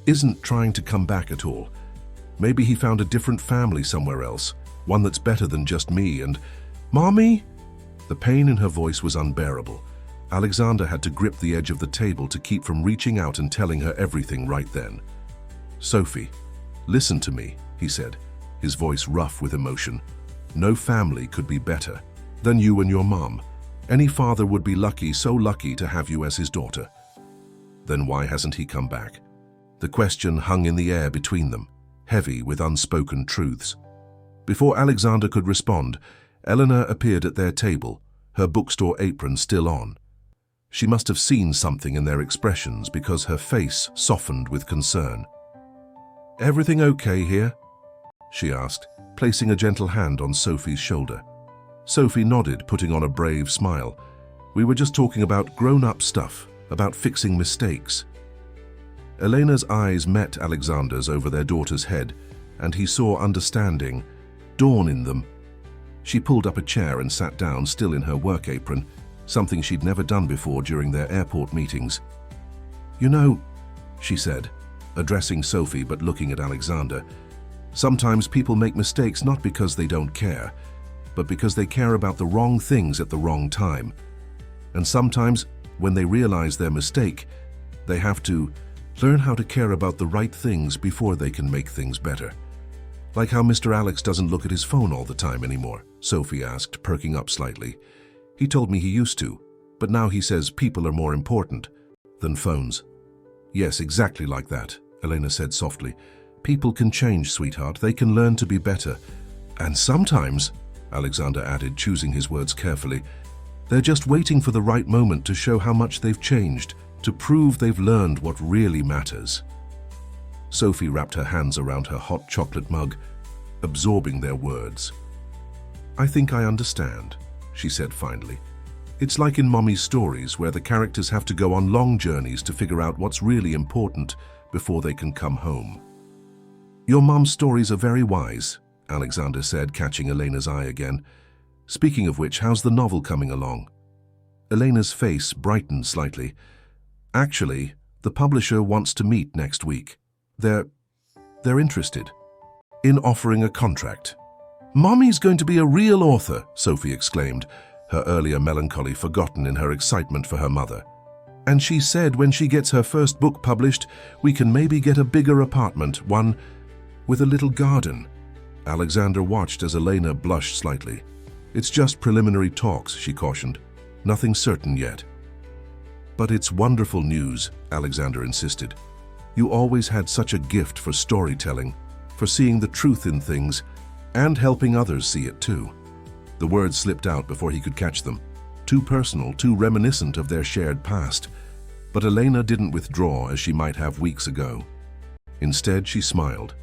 isn't trying to come back at all. Maybe he found a different family somewhere else, one that's better than just me, and Mommy? The pain in her voice was unbearable. Alexander had to grip the edge of the table to keep from reaching out and telling her everything right then. Sophie, listen to me, he said, his voice rough with emotion. No family could be better than you and your mom. Any father would be lucky, so lucky to have you as his daughter. Then why hasn't he come back? The question hung in the air between them, heavy with unspoken truths. Before Alexander could respond, Eleanor appeared at their table, her bookstore apron still on. She must have seen something in their expressions because her face softened with concern. Everything okay here? She asked, placing a gentle hand on Sophie's shoulder. Sophie nodded, putting on a brave smile. We were just talking about grown-up stuff, about fixing mistakes. Elena's eyes met Alexander's over their daughter's head, and he saw understanding dawn in them. She pulled up a chair and sat down, still in her work apron, something she'd never done before during their airport meetings. You know, she said, addressing Sophie but looking at Alexander, sometimes people make mistakes not because they don't care, but because they care about the wrong things at the wrong time. And sometimes, when they realize their mistake, they have to learn how to care about the right things before they can make things better. Like how Mr. Alex doesn't look at his phone all the time anymore, Sophie asked, perking up slightly. He told me he used to, but now he says people are more important than phones. Yes, exactly like that, Elena said softly. People can change, sweetheart. They can learn to be better. And sometimes, Alexander added, choosing his words carefully, they're just waiting for the right moment to show how much they've changed, to prove they've learned what really matters. Sophie wrapped her hands around her hot chocolate mug, absorbing their words. I think I understand, she said finally. It's like in Mommy's stories where the characters have to go on long journeys to figure out what's really important before they can come home. Your mom's stories are very wise, Alexander said, catching Elena's eye again. Speaking of which, how's the novel coming along? Elena's face brightened slightly. Actually, the publisher wants to meet next week. They're interested in offering a contract. Mommy's going to be a real author, Sophie exclaimed, her earlier melancholy forgotten in her excitement for her mother. And she said when she gets her first book published, we can maybe get a bigger apartment, one with a little garden. Alexander watched as Elena blushed slightly. It's just preliminary talks, she cautioned. Nothing certain yet. But it's wonderful news, Alexander insisted. You always had such a gift for storytelling, for seeing the truth in things, and helping others see it too. The words slipped out before he could catch them. Too personal, too reminiscent of their shared past. But Elena didn't withdraw as she might have weeks ago. Instead, she smiled,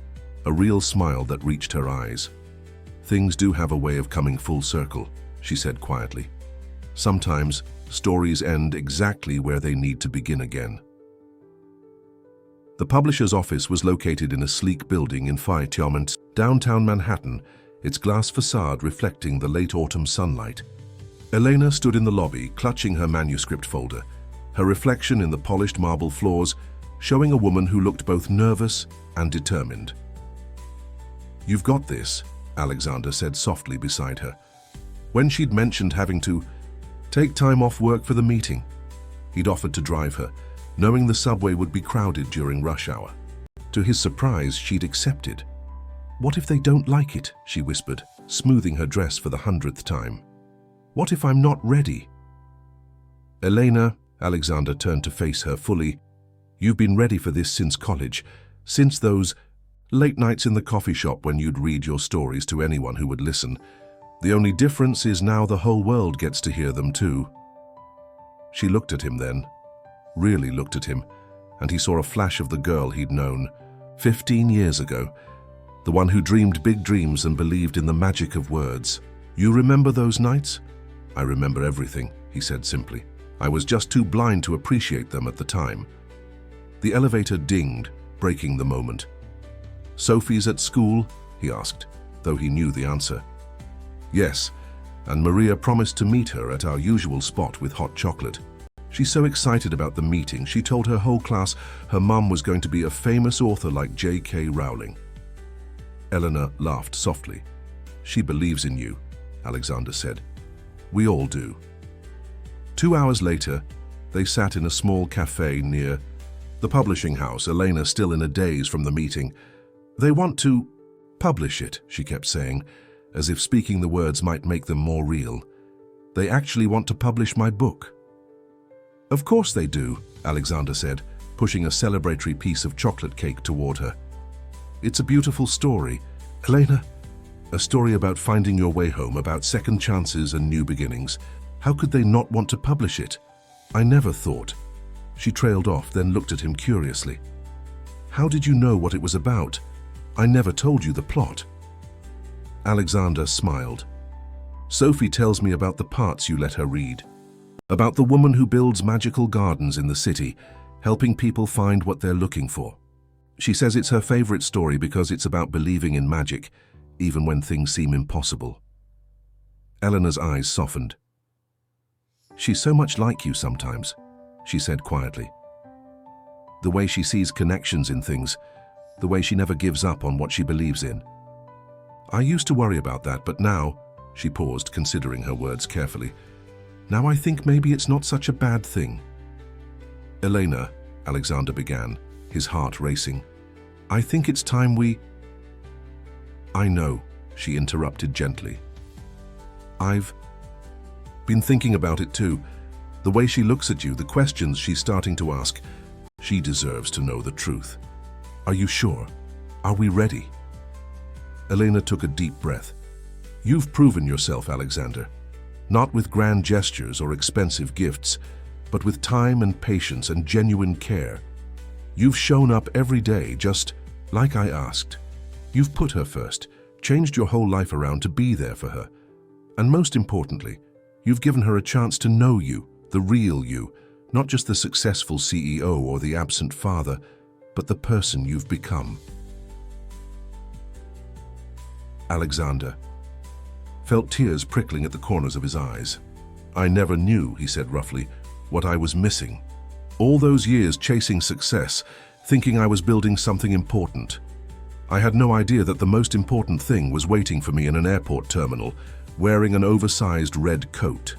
a real smile that reached her eyes. "Things do have a way of coming full circle," she said quietly. "Sometimes, stories end exactly where they need to begin again." The publisher's office was located in a sleek building in Fairmont, downtown Manhattan, its glass facade reflecting the late autumn sunlight. Elena stood in the lobby, clutching her manuscript folder, her reflection in the polished marble floors, showing a woman who looked both nervous and determined. "You've got this," Alexander said softly beside her. When she'd mentioned having to take time off work for the meeting, he'd offered to drive her, knowing the subway would be crowded during rush hour. To his surprise, she'd accepted. "What if they don't like it?" she whispered, smoothing her dress for the 100th time. "What if I'm not ready?" "Elena," Alexander turned to face her fully, "you've been ready for this since college, since those late nights in the coffee shop when you'd read your stories to anyone who would listen. The only difference is now the whole world gets to hear them too." She looked at him then, really looked at him, and he saw a flash of the girl he'd known 15 years ago, the one who dreamed big dreams and believed in the magic of words. "You remember those nights?" "I remember everything," he said simply. "I was just too blind to appreciate them at the time." The elevator dinged, breaking the moment. "Sophie's at school?" he asked, though he knew the answer. "Yes, and Maria promised to meet her at our usual spot with hot chocolate. She's so excited about the meeting, she told her whole class her mum was going to be a famous author like J.K. Rowling." Eleanor laughed softly. "She believes in you," Alexander said. "We all do." 2 hours later, they sat in a small cafe near the publishing house, Elena still in a daze from the meeting. "They want to publish it," she kept saying, as if speaking the words might make them more real. "They actually want to publish my book." "Of course they do," Alexander said, pushing a celebratory piece of chocolate cake toward her. "It's a beautiful story, Elena. A story about finding your way home, about second chances and new beginnings. How could they not want to publish it? I never thought." She trailed off, then looked at him curiously. "How did you know what it was about? I never told you the plot." Alexander smiled. "Sophie tells me about the parts you let her read. About the woman who builds magical gardens in the city, helping people find what they're looking for. She says it's her favorite story because it's about believing in magic, even when things seem impossible." Eleanor's eyes softened. "She's so much like you sometimes," she said quietly. "The way she sees connections in things, the way she never gives up on what she believes in. I used to worry about that, but now," she paused, considering her words carefully, "now I think maybe it's not such a bad thing." "Elena," Alexander began, his heart racing, "I think it's time we—" "I know," she interrupted gently. "I've been thinking about it too. The way she looks at you, the questions she's starting to ask. She deserves to know the truth. Are you sure? Are we ready?" Elena took a deep breath. "You've proven yourself, Alexander. Not with grand gestures or expensive gifts, but with time and patience and genuine care. You've shown up every day just like I asked. You've put her first, changed your whole life around to be there for her. And most importantly, you've given her a chance to know you, the real you, not just the successful CEO or the absent father, but the person you've become." Alexander felt tears prickling at the corners of his eyes. "I never knew," he said roughly, "what I was missing. All those years chasing success, thinking I was building something important. I had no idea that the most important thing was waiting for me in an airport terminal, wearing an oversized red coat."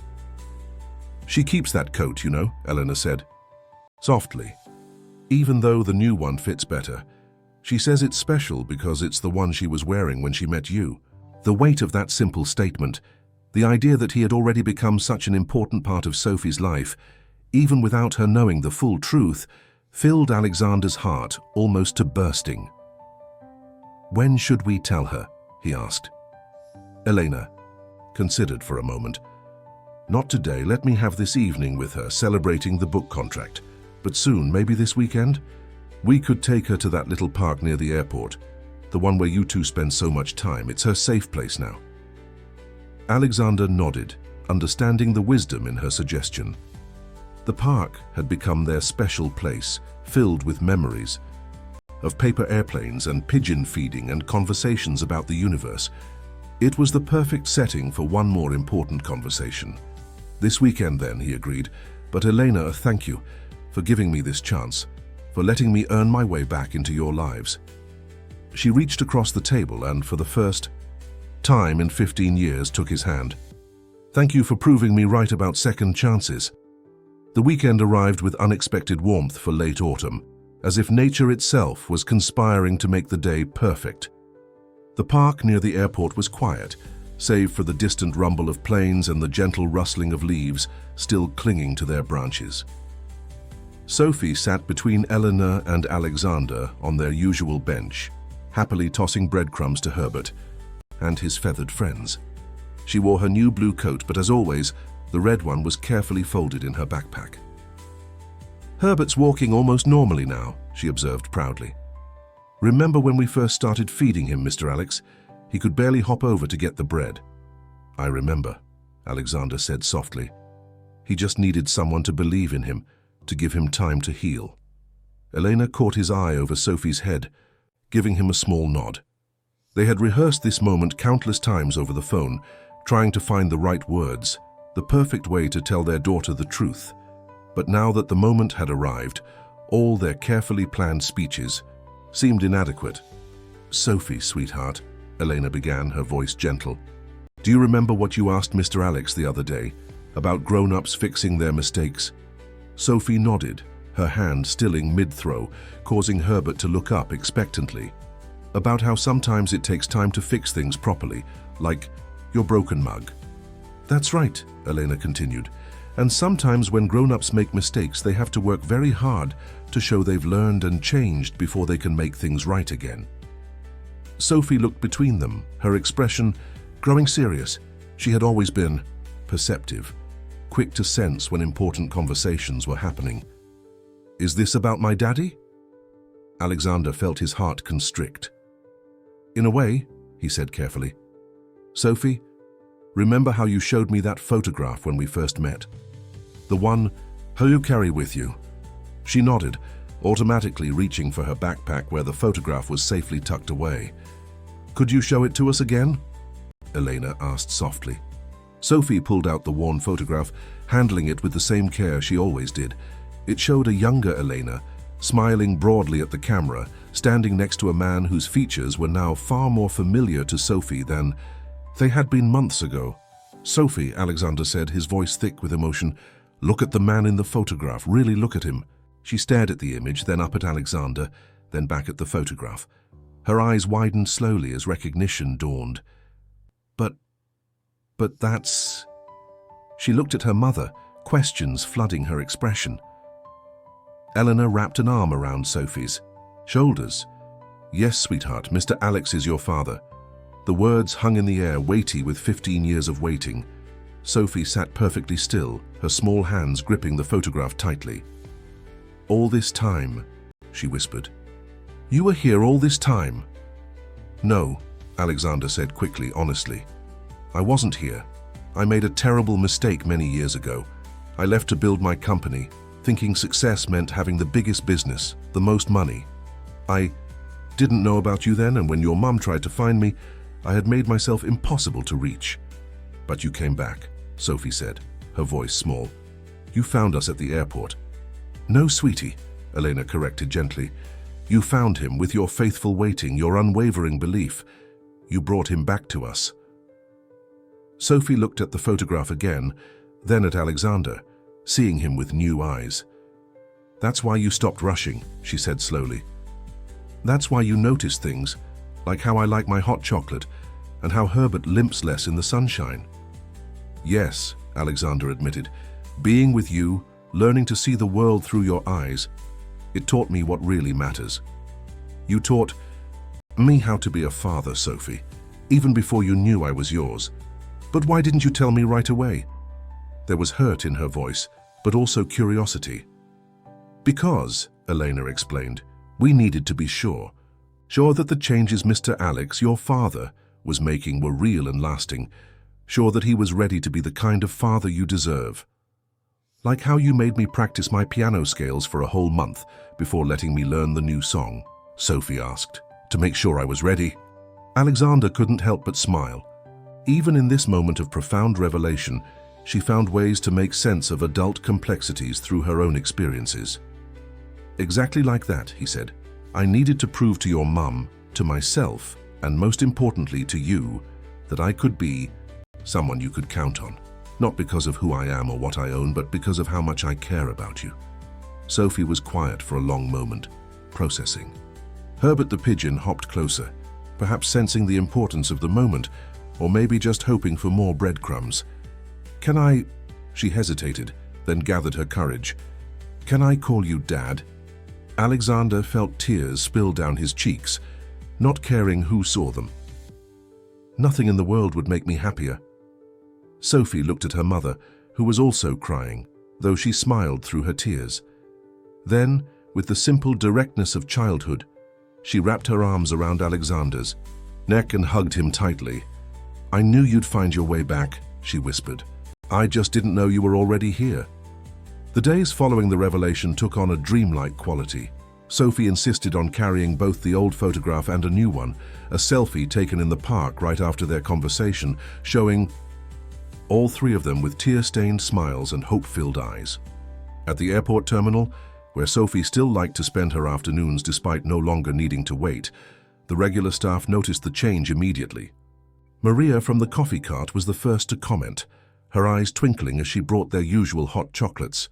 "She keeps that coat, you know," Eleanor said, softly. "Even though the new one fits better. She says it's special because it's the one she was wearing when she met you." The weight of that simple statement, the idea that he had already become such an important part of Sophie's life, even without her knowing the full truth, filled Alexander's heart almost to bursting. "When should we tell her?" he asked. "Elena, considered for a moment. Not today, let me have this evening with her, celebrating the book contract. But soon, maybe this weekend? We could take her to that little park near the airport, the one where you two spend so much time. It's her safe place now. Alexander nodded, understanding the wisdom in her suggestion. The park had become their special place, filled with memories of paper airplanes and pigeon feeding and conversations about the universe. It was the perfect setting for one more important conversation. This weekend then, he agreed, but Elena, thank you for giving me this chance, for letting me earn my way back into your lives. She reached across the table and, for the first time in 15 years, took his hand. Thank you for proving me right about second chances. The weekend arrived with unexpected warmth for late autumn, as if nature itself was conspiring to make the day perfect. The park near the airport was quiet, save for the distant rumble of planes and the gentle rustling of leaves still clinging to their branches. Sophie sat between Eleanor and Alexander on their usual bench, happily tossing breadcrumbs to Herbert and his feathered friends. She wore her new blue coat, but as always, the red one was carefully folded in her backpack. Herbert's walking almost normally now, she observed proudly. Remember when we first started feeding him, Mr. Alex? He could barely hop over to get the bread. I remember, Alexander said softly. He just needed someone to believe in him, to give him time to heal. Elena caught his eye over Sophie's head, giving him a small nod. They had rehearsed this moment countless times over the phone, trying to find the right words, the perfect way to tell their daughter the truth. But now that the moment had arrived, all their carefully planned speeches seemed inadequate. Sophie, sweetheart, Elena began, her voice gentle. Do you remember what you asked Mr. Alex the other day, about grown-ups fixing their mistakes? Sophie nodded, her hand stilling mid-throw, causing Herbert to look up expectantly. About how sometimes it takes time to fix things properly, like your broken mug. That's right, Elena continued. And sometimes when grown-ups make mistakes, they have to work very hard to show they've learned and changed before they can make things right again. Sophie looked between them, her expression growing serious. She had always been perceptive, quick to sense when important conversations were happening. Is this about my daddy? Alexander felt his heart constrict. In a way, he said carefully. Sophie, remember how you showed me that photograph when we first met? The one you carry with you. She nodded, automatically reaching for her backpack where the photograph was safely tucked away. Could you show it to us again? Elena asked softly. Sophie pulled out the worn photograph, handling it with the same care she always did. It showed a younger Elena, smiling broadly at the camera, standing next to a man whose features were now far more familiar to Sophie than they had been months ago. Sophie, Alexander said, his voice thick with emotion, look at the man in the photograph, really look at him. She stared at the image, then up at Alexander, then back at the photograph. Her eyes widened slowly as recognition dawned. But that's... She looked at her mother, questions flooding her expression. Eleanor wrapped an arm around Sophie's shoulders. Yes, sweetheart, Mr. Alex is your father. The words hung in the air, weighty with 15 years of waiting. Sophie sat perfectly still, her small hands gripping the photograph tightly. All this time, she whispered. You were here all this time? No, Alexander said quickly, honestly. I wasn't here. I made a terrible mistake many years ago. I left to build my company, thinking success meant having the biggest business, the most money. I didn't know about you then, and when your mum tried to find me, I had made myself impossible to reach. But you came back, Sophie said, her voice small. You found us at the airport. No, sweetie, Elena corrected gently. You found him with your faithful waiting, your unwavering belief. You brought him back to us. Sophie looked at the photograph again, then at Alexander, seeing him with new eyes. That's why you stopped rushing, she said slowly. That's why you noticed things, like how I like my hot chocolate and how Herbert limps less in the sunshine. Yes, Alexander admitted, being with you, learning to see the world through your eyes, it taught me what really matters. You taught me how to be a father, Sophie, even before you knew I was yours. But why didn't you tell me right away? There was hurt in her voice, but also curiosity. Because, Elena explained, we needed to be sure. Sure that the changes Mr. Alex, your father, was making were real and lasting. Sure that he was ready to be the kind of father you deserve. Like how you made me practice my piano scales for a whole month before letting me learn the new song, Sophie asked, to make sure I was ready. Alexander couldn't help but smile. Even in this moment of profound revelation, she found ways to make sense of adult complexities through her own experiences. Exactly like that, he said. I needed to prove to your mum, to myself, and most importantly to you, that I could be someone you could count on. Not because of who I am or what I own, but because of how much I care about you. Sophie was quiet for a long moment, processing. Herbert the pigeon hopped closer, perhaps sensing the importance of the moment, or maybe just hoping for more breadcrumbs. Can I... She hesitated, then gathered her courage. Can I call you Dad? Alexander felt tears spill down his cheeks, not caring who saw them. Nothing in the world would make me happier. Sophie looked at her mother, who was also crying, though she smiled through her tears. Then, with the simple directness of childhood, she wrapped her arms around Alexander's neck and hugged him tightly. I knew you'd find your way back, she whispered. I just didn't know you were already here. The days following the revelation took on a dreamlike quality. Sophie insisted on carrying both the old photograph and a new one, a selfie taken in the park right after their conversation, showing all three of them with tear-stained smiles and hope-filled eyes. At the airport terminal, where Sophie still liked to spend her afternoons despite no longer needing to wait, the regular staff noticed the change immediately. Maria from the coffee cart was the first to comment, her eyes twinkling as she brought their usual hot chocolates.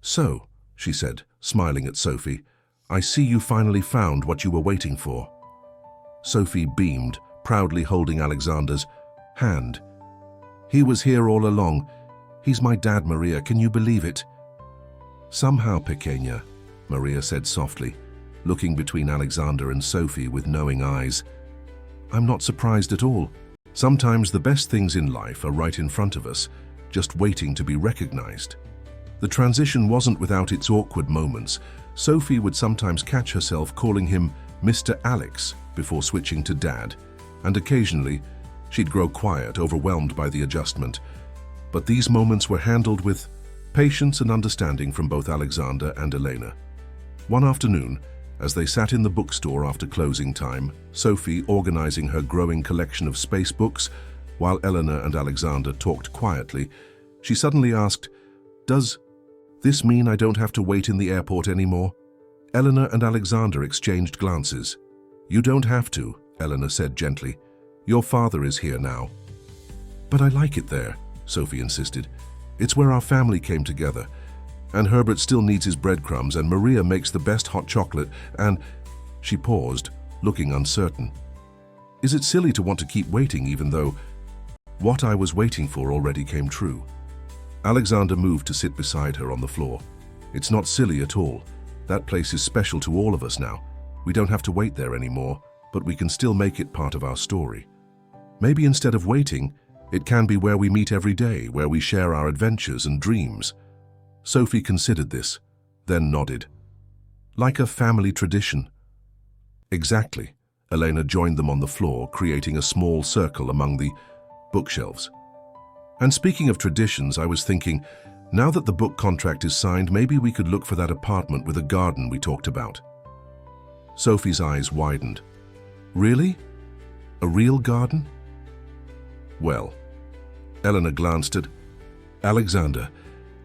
So, she said, smiling at Sophie, I see you finally found what you were waiting for. Sophie beamed, proudly holding Alexander's hand. He was here all along. He's my dad, Maria. Can you believe it? Somehow, pequeña, Maria said softly, looking between Alexander and Sophie with knowing eyes. I'm not surprised at all. Sometimes the best things in life are right in front of us, just waiting to be recognized. The transition wasn't without its awkward moments. Sophie would sometimes catch herself calling him Mr. Alex before switching to Dad, and occasionally she'd grow quiet, overwhelmed by the adjustment. But these moments were handled with patience and understanding from both Alexander and Elena. One afternoon, as they sat in the bookstore after closing time, Sophie organizing her growing collection of space books, while Elena and Alexander talked quietly, she suddenly asked, Does this mean I don't have to wait in the airport anymore? Elena and Alexander exchanged glances. You don't have to, Elena said gently. Your father is here now. But I like it there, Sophie insisted. It's where our family came together. And Herbert still needs his breadcrumbs, and Maria makes the best hot chocolate, and... She paused, looking uncertain. Is it silly to want to keep waiting even though what I was waiting for already came true? Alexander moved to sit beside her on the floor. It's not silly at all. That place is special to all of us now. We don't have to wait there anymore, but we can still make it part of our story. Maybe instead of waiting, it can be where we meet every day, where we share our adventures and dreams. Sophie considered this, then nodded. Like a family tradition. Exactly. Elena joined them on the floor, creating a small circle among the bookshelves. And speaking of traditions, I was thinking, now that the book contract is signed, maybe we could look for that apartment with a garden we talked about. Sophie's eyes widened. Really? A real garden? Well, Elena glanced at Alexander.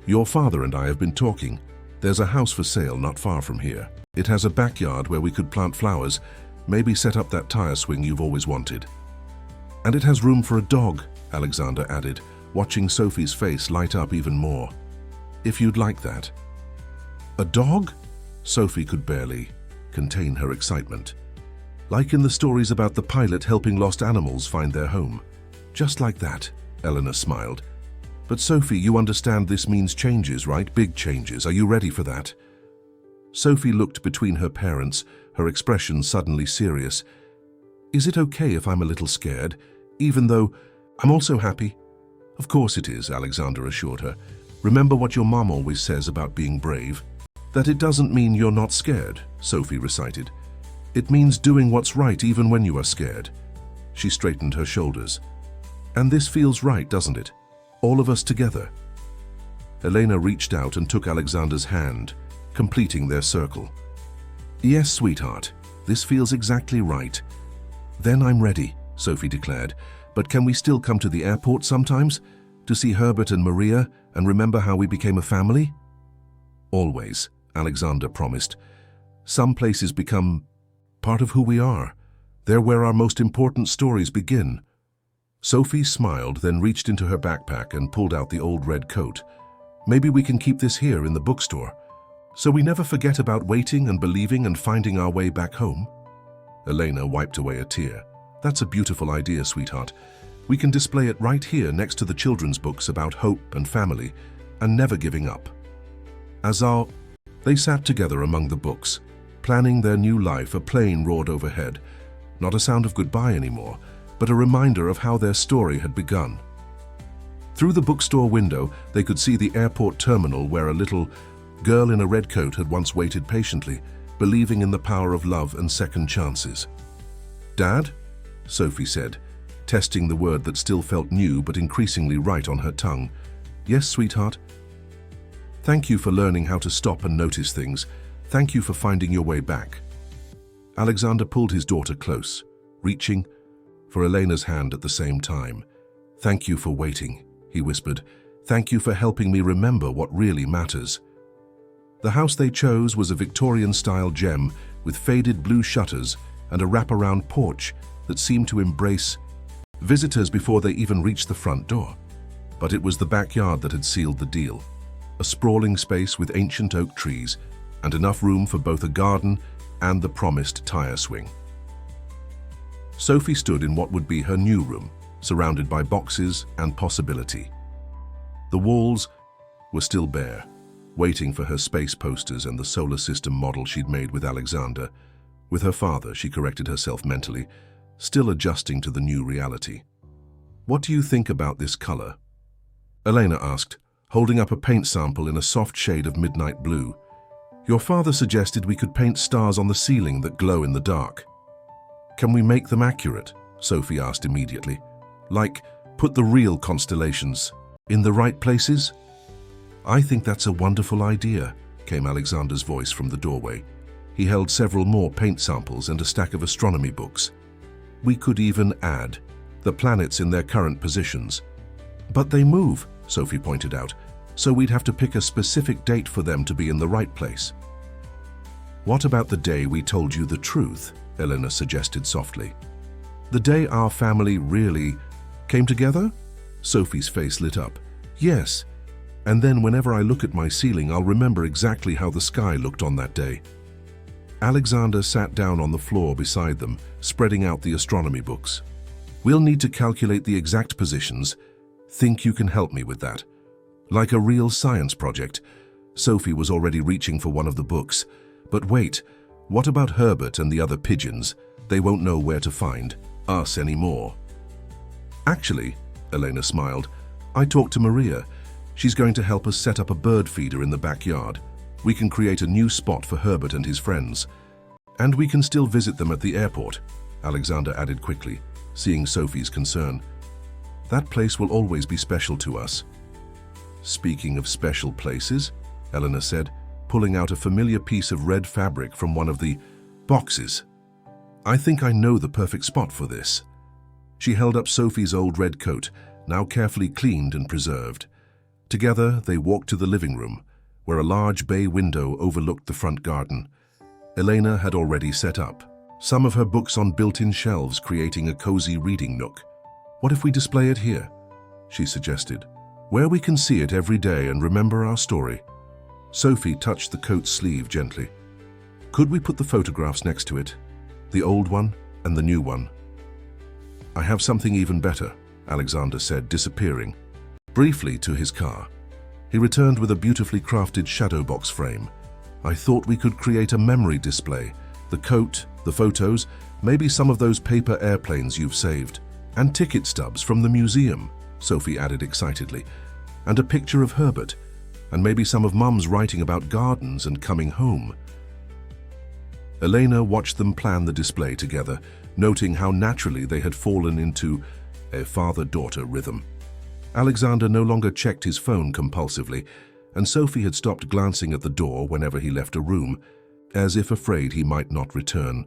Your father and I have been talking. There's a house for sale not far from here. It has a backyard where we could plant flowers, maybe set up that tire swing you've always wanted. And it has room for a dog, Alexander added, watching Sophie's face light up even more. If you'd like that. A dog? Sophie could barely contain her excitement. Like in the stories about the pilot helping lost animals find their home. Just like that, Eleanor smiled. But Sophie, you understand this means changes, right? Big changes. Are you ready for that? Sophie looked between her parents, her expression suddenly serious. Is it okay if I'm a little scared, even though I'm also happy? Of course it is, Alexander assured her. Remember what your mom always says about being brave? That it doesn't mean you're not scared, Sophie recited. It means doing what's right even when you are scared. She straightened her shoulders. And this feels right, doesn't it? All of us together. Elena reached out and took Alexander's hand, completing their circle. Yes, sweetheart, this feels exactly right. Then I'm ready, Sophie declared. But can we still come to the airport sometimes? To see Herbert and Maria and remember how we became a family? Always, Alexander promised. Some places become part of who we are. They're where our most important stories begin. Sophie smiled, then reached into her backpack and pulled out the old red coat. Maybe we can keep this here in the bookstore, so we never forget about waiting and believing and finding our way back home. Elena wiped away a tear. That's a beautiful idea, sweetheart. We can display it right here next to the children's books about hope and family and never giving up. They sat together among the books, planning their new life. A plane roared overhead. Not a sound of goodbye anymore, but a reminder of how their story had begun. Through the bookstore window, they could see the airport terminal where a little girl in a red coat had once waited patiently, believing in the power of love and second chances. Dad? Sophie said, testing the word that still felt new but increasingly right on her tongue. Yes, sweetheart. Thank you for learning how to stop and notice things. Thank you for finding your way back. Alexander pulled his daughter close, reaching for Elena's hand at the same time. Thank you for waiting, he whispered. Thank you for helping me remember what really matters. The house they chose was a Victorian-style gem with faded blue shutters and a wraparound porch that seemed to embrace visitors before they even reached the front door. But it was the backyard that had sealed the deal. A sprawling space with ancient oak trees and enough room for both a garden and the promised tire swing. Sophie stood in what would be her new room, surrounded by boxes and possibility. The walls were still bare, waiting for her space posters and the solar system model she'd made with Alexander. With her father, she corrected herself mentally, still adjusting to the new reality. What do you think about this color? Elena asked, holding up a paint sample in a soft shade of midnight blue. Your father suggested we could paint stars on the ceiling that glow in the dark. Can we make them accurate? Sophie asked immediately. Like, put the real constellations in the right places? I think that's a wonderful idea, came Alexander's voice from the doorway. He held several more paint samples and a stack of astronomy books. We could even add the planets in their current positions. But they move, Sophie pointed out, so we'd have to pick a specific date for them to be in the right place. What about the day we told you the truth? Elena suggested softly. The day our family really came together? Sophie's face lit up. Yes, and then whenever I look at my ceiling, I'll remember exactly how the sky looked on that day. Alexander sat down on the floor beside them, spreading out the astronomy books. We'll need to calculate the exact positions. Think you can help me with that? Like a real science project. Sophie was already reaching for one of the books. But wait, what about Herbert and the other pigeons? They won't know where to find us anymore. Actually, Elena smiled, I talked to Maria. She's going to help us set up a bird feeder in the backyard. We can create a new spot for Herbert and his friends. And we can still visit them at the airport, Alexander added quickly, seeing Sophie's concern. That place will always be special to us. Speaking of special places, Elena said, pulling out a familiar piece of red fabric from one of the boxes. I think I know the perfect spot for this. She held up Sophie's old red coat, now carefully cleaned and preserved. Together, they walked to the living room, where a large bay window overlooked the front garden. Elena had already set up some of her books on built-in shelves, creating a cozy reading nook. What if we display it here? She suggested, where we can see it every day and remember our story. Sophie touched the coat's sleeve gently. Could we put the photographs next to it? The old one and the new one. I have something even better, Alexander said, disappearing briefly to his car. He returned with a beautifully crafted shadow box frame. I thought we could create a memory display. The coat, the photos, maybe some of those paper airplanes you've saved, and ticket stubs from the museum. Sophie added excitedly. And a picture of Herbert, and maybe some of Mum's writing about gardens and coming home. Elena watched them plan the display together, noting how naturally they had fallen into a father-daughter rhythm. Alexander no longer checked his phone compulsively, and Sophie had stopped glancing at the door whenever he left a room, as if afraid he might not return.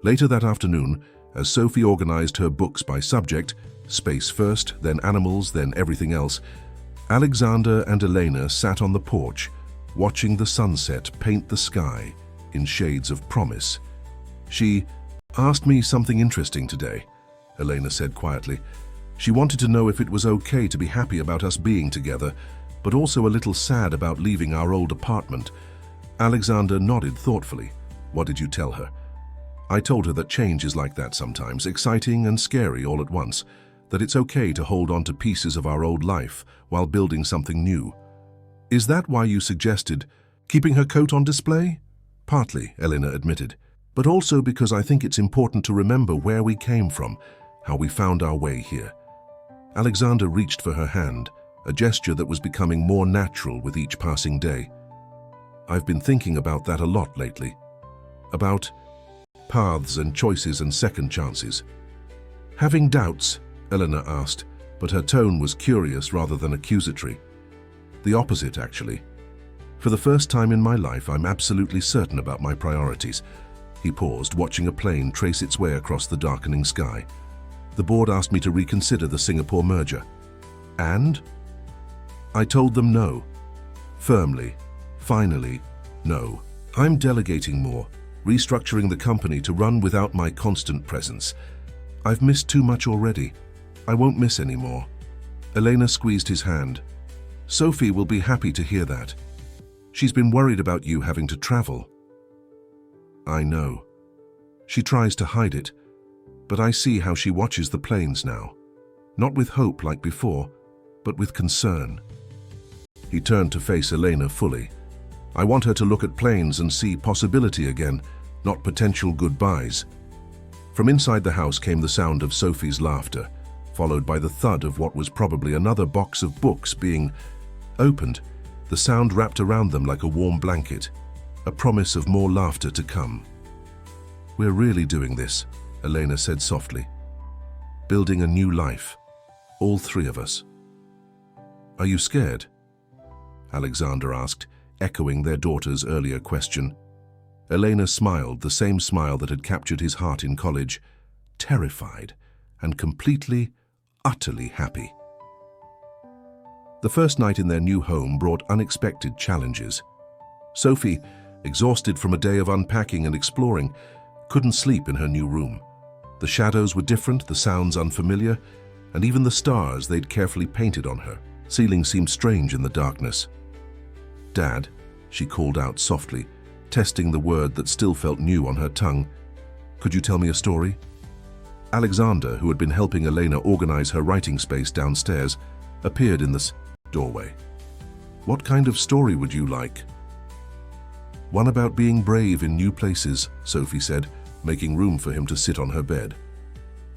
Later that afternoon, as Sophie organized her books by subject, space first, then animals, then everything else, Alexander and Elena sat on the porch, watching the sunset paint the sky in shades of promise. She asked me something interesting today, Elena said quietly. She wanted to know if it was okay to be happy about us being together, but also a little sad about leaving our old apartment. Alexander nodded thoughtfully. What did you tell her? I told her that change is like that sometimes, exciting and scary all at once, that it's okay to hold on to pieces of our old life while building something new. Is that why you suggested keeping her coat on display? Partly, Elena admitted, but also because I think it's important to remember where we came from, how we found our way here. Alexander reached for her hand, a gesture that was becoming more natural with each passing day. I've been thinking about that a lot lately. About paths and choices and second chances. Having doubts? Elena asked, but her tone was curious rather than accusatory. The opposite, actually. For the first time in my life, I'm absolutely certain about my priorities. He paused, watching a plane trace its way across the darkening sky. The board asked me to reconsider the Singapore merger. And? I told them no. Firmly. Finally, no. I'm delegating more, restructuring the company to run without my constant presence. I've missed too much already. I won't miss any more. Elena squeezed his hand. Sophie will be happy to hear that. She's been worried about you having to travel. I know. She tries to hide it, but I see how she watches the planes now. Not with hope like before, but with concern. He turned to face Elena fully. I want her to look at planes and see possibility again, not potential goodbyes. From inside the house came the sound of Sophie's laughter, followed by the thud of what was probably another box of books being opened. The sound wrapped around them like a warm blanket, a promise of more laughter to come. We're really doing this, Elena said softly. Building a new life, all three of us. Are you scared? Alexander asked, echoing their daughter's earlier question. Elena smiled, the same smile that had captured his heart in college, terrified and completely, utterly happy. The first night in their new home brought unexpected challenges. Sophie, exhausted from a day of unpacking and exploring, couldn't sleep in her new room. The shadows were different, the sounds unfamiliar, and even the stars they'd carefully painted on her ceiling seemed strange in the darkness. Dad, she called out softly, testing the word that still felt new on her tongue. Could you tell me a story? Alexander, who had been helping Elena organize her writing space downstairs, appeared in the doorway. What kind of story would you like? One about being brave in new places, Sophie said, making room for him to sit on her bed.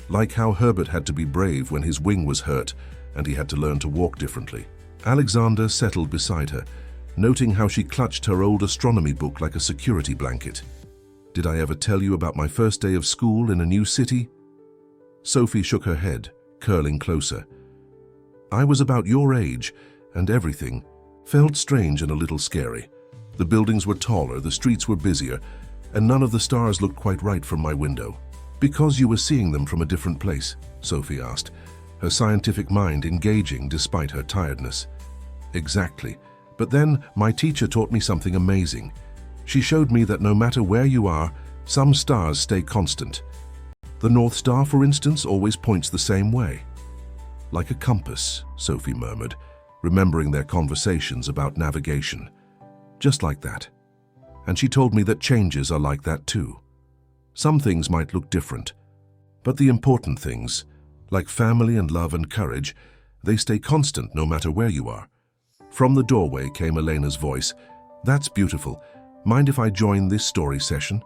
Like how Herbert had to be brave when his wing was hurt and he had to learn to walk differently. Alexander settled beside her, noting how she clutched her old astronomy book like a security blanket. Did I ever tell you about my first day of school in a new city? Sophie shook her head, curling closer. I was about your age, and everything felt strange and a little scary. The buildings were taller, the streets were busier, and none of the stars looked quite right from my window. Because you were seeing them from a different place, Sophie asked, her scientific mind engaging despite her tiredness. Exactly. But then my teacher taught me something amazing. She showed me that no matter where you are, some stars stay constant. The North Star, for instance, always points the same way. Like a compass, Sophie murmured, remembering their conversations about navigation. Just like that. And she told me that changes are like that too. Some things might look different, but the important things, like family and love and courage, they stay constant no matter where you are. From the doorway came Elena's voice. That's beautiful. Mind if I join this story session?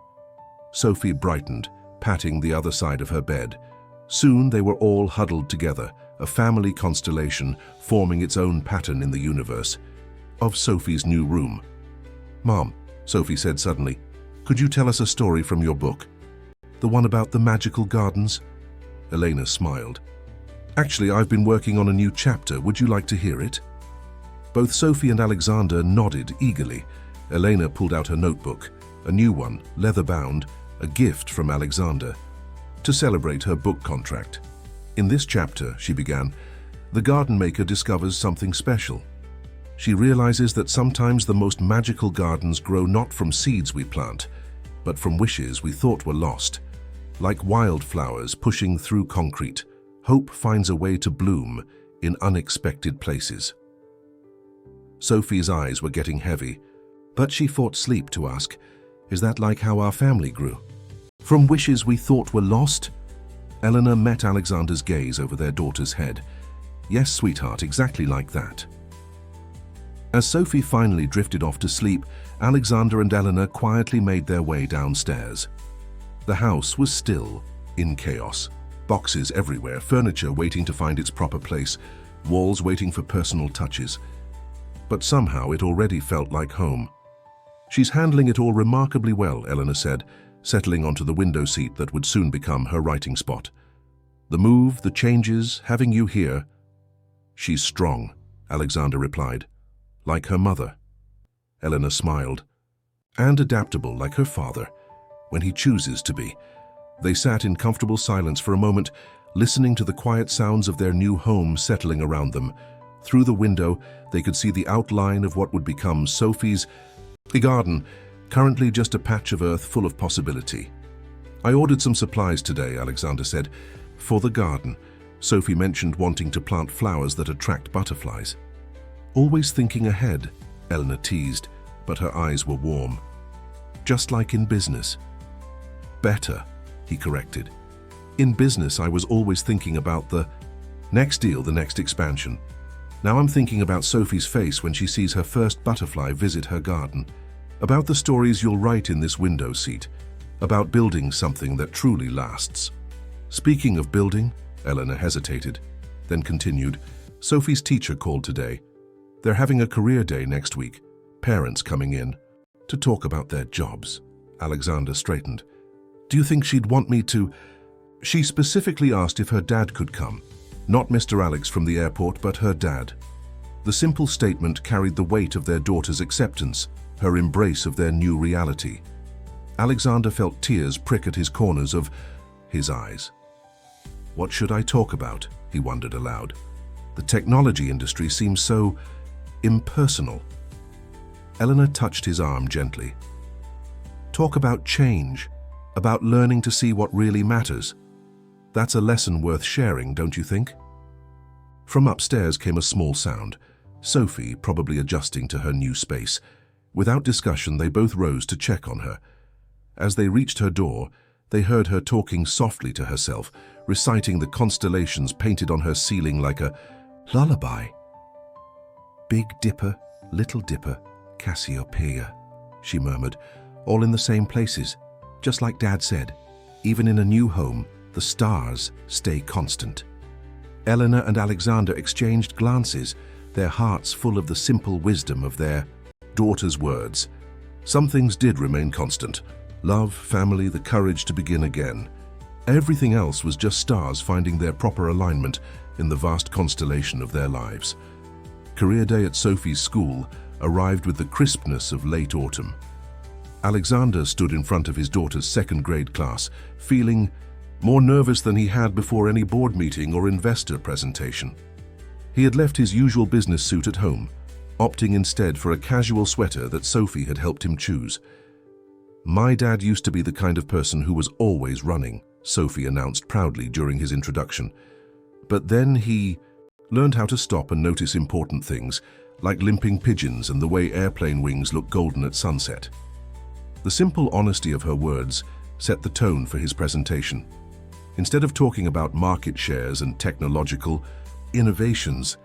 Sophie brightened, patting the other side of her bed. Soon they were all huddled together, a family constellation forming its own pattern in the universe, of Sophie's new room. "Mom," Sophie said suddenly, "could you tell us a story from your book? The one about the magical gardens?" Elena smiled. "Actually, I've been working on a new chapter. Would you like to hear it?" Both Sophie and Alexander nodded eagerly. Elena pulled out her notebook, a new one, leather-bound, a gift from Alexander, to celebrate her book contract. "In this chapter," she began, "the garden maker discovers something special. She realizes that sometimes the most magical gardens grow not from seeds we plant, but from wishes we thought were lost. Like wildflowers pushing through concrete, hope finds a way to bloom in unexpected places." Sophie's eyes were getting heavy, but she fought sleep to ask, "Is that like how our family grew? From wishes we thought were lost?" Eleanor met Alexander's gaze over their daughter's head. "Yes, sweetheart, exactly like that." As Sophie finally drifted off to sleep, Alexander and Eleanor quietly made their way downstairs. The house was still in chaos. Boxes everywhere, furniture waiting to find its proper place, walls waiting for personal touches. But somehow it already felt like home. "She's handling it all remarkably well," Eleanor said, settling onto the window seat that would soon become her writing spot. "The move, the changes, having you here." "She's strong," Alexander replied. "Like her mother." Eleanor smiled. "And adaptable like her father, when he chooses to be." They sat in comfortable silence for a moment, listening to the quiet sounds of their new home settling around them. Through the window, they could see the outline of what would become Sophie's garden, currently just a patch of earth full of possibility. "I ordered some supplies today," Alexander said, "for the garden." Sophie mentioned wanting to plant flowers that attract butterflies. "Always thinking ahead," Eleanor teased, but her eyes were warm. "Just like in business." "Better," he corrected. "In business, I was always thinking about the next deal, the next expansion. Now I'm thinking about Sophie's face when she sees her first butterfly visit her garden. About the stories you'll write in this window seat. About building something that truly lasts." "Speaking of building," Eleanor hesitated, then continued, "Sophie's teacher called today. They're having a career day next week, parents coming in, to talk about their jobs." Alexander straightened. "Do you think she'd want me to—" She specifically asked if her dad could come. Not Mr. Alex from the airport, but her dad. The simple statement carried the weight of their daughter's acceptance, her embrace of their new reality. Alexander felt tears prick at his corners of his eyes. "What should I talk about?" he wondered aloud. "The technology industry seems so impersonal." Eleanor touched his arm gently. "Talk about change, about learning to see what really matters. That's a lesson worth sharing, don't you think?" From upstairs came a small sound, Sophie probably adjusting to her new space. Without discussion, they both rose to check on her. As they reached her door, they heard her talking softly to herself, reciting the constellations painted on her ceiling like a lullaby. "Big Dipper, Little Dipper, Cassiopeia," she murmured, "all in the same places, just like Dad said. Even in a new home, the stars stay constant." Eleanor and Alexander exchanged glances, their hearts full of the simple wisdom of their daughter's words. Some things did remain constant: love, family, the courage to begin again. Everything else was just stars finding their proper alignment in the vast constellation of their lives. Career day at Sophie's school arrived with the crispness of late autumn. Alexander stood in front of his daughter's second-grade class, feeling more nervous than he had before any board meeting or investor presentation. He had left his usual business suit at home, opting instead for a casual sweater that Sophie had helped him choose. "My dad used to be the kind of person who was always running," Sophie announced proudly during his introduction. "But then he learned how to stop and notice important things, like limping pigeons and the way airplane wings look golden at sunset." The simple honesty of her words set the tone for his presentation. Instead of talking about market shares and technological innovations,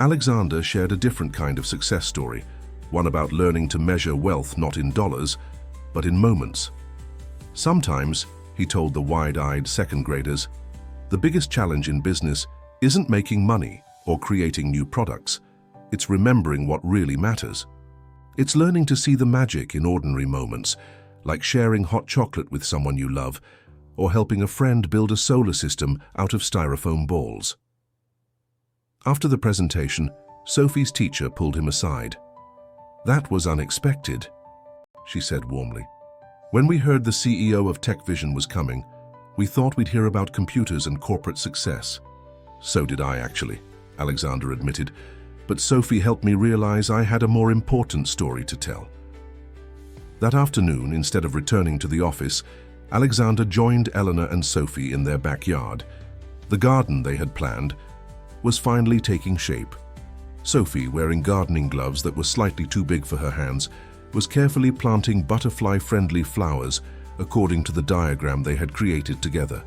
Alexander shared a different kind of success story, one about learning to measure wealth not in dollars, but in moments. "Sometimes," he told the wide-eyed second graders, "the biggest challenge in business isn't making money or creating new products. It's remembering what really matters. It's learning to see the magic in ordinary moments, like sharing hot chocolate with someone you love, or helping a friend build a solar system out of styrofoam balls. After the presentation, Sophie's teacher pulled him aside. "That was unexpected," she said warmly. "When we heard the CEO of TechVision was coming, we thought we'd hear about computers and corporate success." "So did I, actually," Alexander admitted, "but Sophie helped me realize I had a more important story to tell." That afternoon, instead of returning to the office, Alexander joined Eleanor and Sophie in their backyard. The garden they had planned was finally taking shape. Sophie, wearing gardening gloves that were slightly too big for her hands, was carefully planting butterfly-friendly flowers according to the diagram they had created together.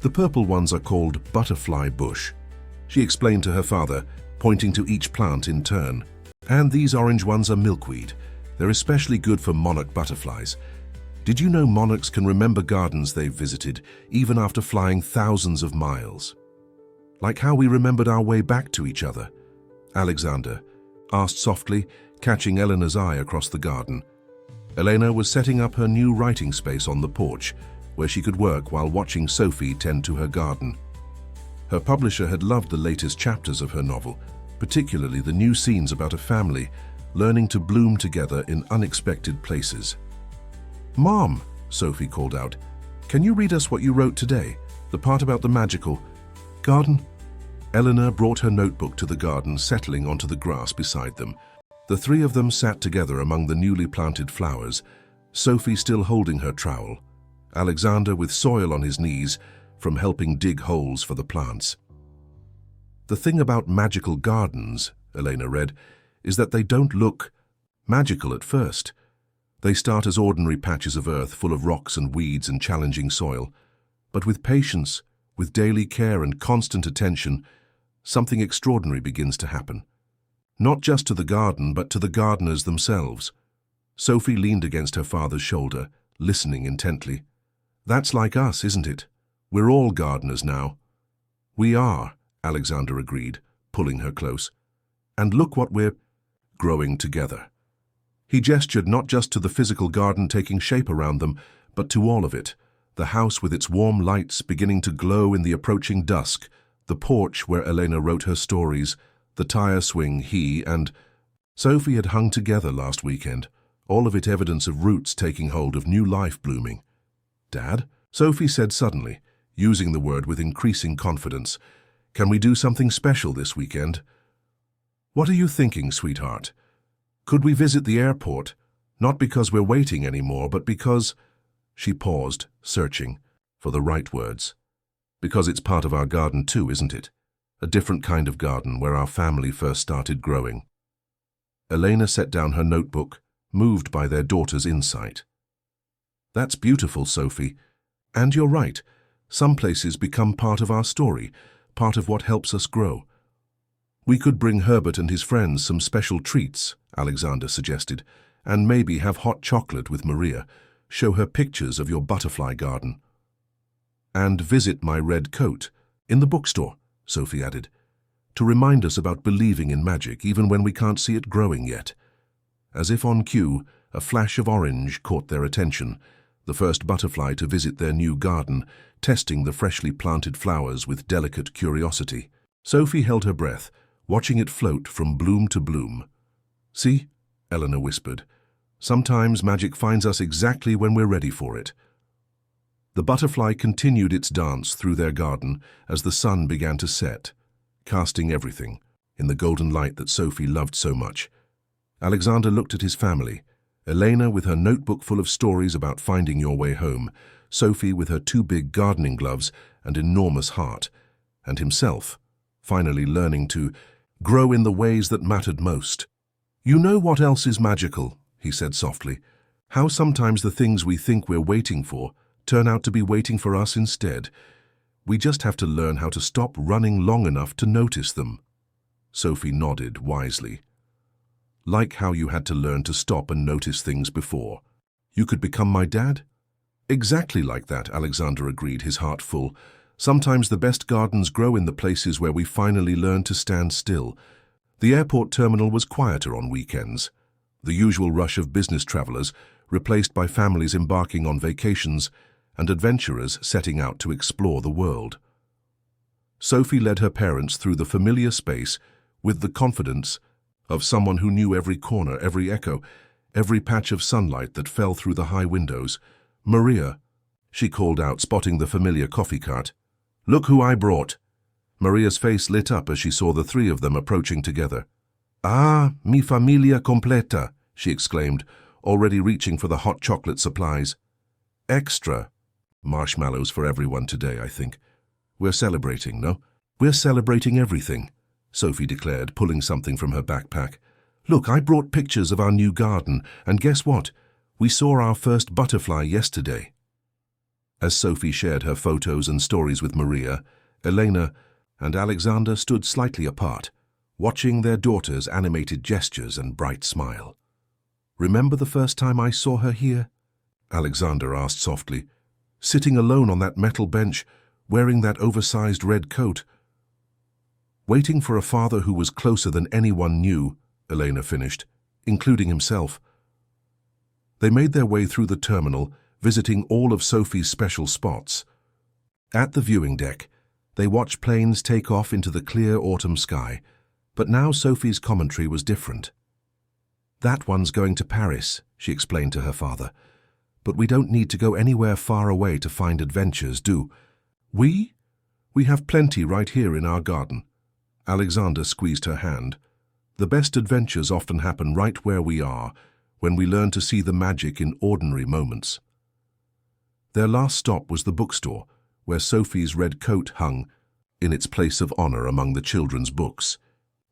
"The purple ones are called butterfly bush," she explained to her father, pointing to each plant in turn. "And these orange ones are milkweed. They're especially good for monarch butterflies. Did you know monarchs can remember gardens they've visited, even after flying thousands of miles? Like how we remembered our way back to each other?" Alexander asked softly, catching Eleanor's eye across the garden. Elena was setting up her new writing space on the porch, where she could work while watching Sophie tend to her garden. Her publisher had loved the latest chapters of her novel, particularly the new scenes about a family learning to bloom together in unexpected places. "Mom," Sophie called out, "can you read us what you wrote today? The part about the magical garden?" Eleanor brought her notebook to the garden, settling onto the grass beside them. The three of them sat together among the newly planted flowers, Sophie still holding her trowel, Alexander with soil on his knees from helping dig holes for the plants. "The thing about magical gardens," Elena read, "is that they don't look magical at first. They start as ordinary patches of earth full of rocks and weeds and challenging soil. But with patience, with daily care and constant attention, something extraordinary begins to happen. Not just to the garden, but to the gardeners themselves." Sophie leaned against her father's shoulder, listening intently. "That's like us, isn't it? We're all gardeners now." "We are," Alexander agreed, pulling her close. "And look what we're growing together." He gestured not just to the physical garden taking shape around them, but to all of it. The house with its warm lights beginning to glow in the approaching dusk, the porch where Elena wrote her stories, the tire swing he and Sophie had hung together last weekend, all of it evidence of roots taking hold of new life blooming. "Dad," Sophie said suddenly, using the word with increasing confidence, "can we do something special this weekend?" "What are you thinking, sweetheart? Could we visit the airport? Not because we're waiting anymore, but because—" She paused, searching for the right words. "Because it's part of our garden too, isn't it? A different kind of garden where our family first started growing." Elena set down her notebook, moved by their daughter's insight. "That's beautiful, Sophie. And you're right. Some places become part of our story, part of what helps us grow. We could bring Herbert and his friends some special treats," Alexander suggested, "and maybe have hot chocolate with Maria, show her pictures of your butterfly garden." "And visit my red coat in the bookstore," Sophie added, "to remind us about believing in magic even when we can't see it growing yet." As if on cue, a flash of orange caught their attention, the first butterfly to visit their new garden, testing the freshly planted flowers with delicate curiosity. Sophie held her breath, watching it float from bloom to bloom. "See?" Eleanor whispered. "Sometimes magic finds us exactly when we're ready for it." The butterfly continued its dance through their garden as the sun began to set, casting everything in the golden light that Sophie loved so much. Alexander looked at his family, Elena with her notebook full of stories about finding your way home, Sophie with her two big gardening gloves and enormous heart, and himself, finally learning to grow in the ways that mattered most. "You know what else is magical?" he said softly. "How sometimes the things we think we're waiting for turn out to be waiting for us instead. We just have to learn how to stop running long enough to notice them." Sophie nodded wisely. "Like how you had to learn to stop and notice things before. You could become my dad?" "Exactly like that," Alexander agreed, his heart full. Sometimes the best gardens grow in the places where we finally learn to stand still. The airport terminal was quieter on weekends. The usual rush of business travelers, replaced by families embarking on vacations and adventurers setting out to explore the world. Sophie led her parents through the familiar space with the confidence of someone who knew every corner, every echo, every patch of sunlight that fell through the high windows. "Maria," she called out, spotting the familiar coffee cart. "Look who I brought." Maria's face lit up as she saw the three of them approaching together. "Ah, mi familia completa," she exclaimed, already reaching for the hot chocolate supplies. "Extra. Marshmallows for everyone today, I think. We're celebrating, no?" "We're celebrating everything," Sophie declared, pulling something from her backpack. "Look, I brought pictures of our new garden, and guess what? We saw our first butterfly yesterday." As Sophie shared her photos and stories with Maria, Elena and Alexander stood slightly apart, watching their daughter's animated gestures and bright smile. "Remember the first time I saw her here?" Alexander asked softly. "Sitting alone on that metal bench, wearing that oversized red coat." "Waiting for a father who was closer than anyone knew," Elena finished, "including himself." They made their way through the terminal, visiting all of Sophie's special spots. At the viewing deck, they watched planes take off into the clear autumn sky, but now Sophie's commentary was different. "That one's going to Paris," she explained to her father. "But we don't need to go anywhere far away to find adventures, do we? We have plenty right here in our garden." Alexander squeezed her hand. "The best adventures often happen right where we are, when we learn to see the magic in ordinary moments." Their last stop was the bookstore, where Sophie's red coat hung in its place of honor among the children's books.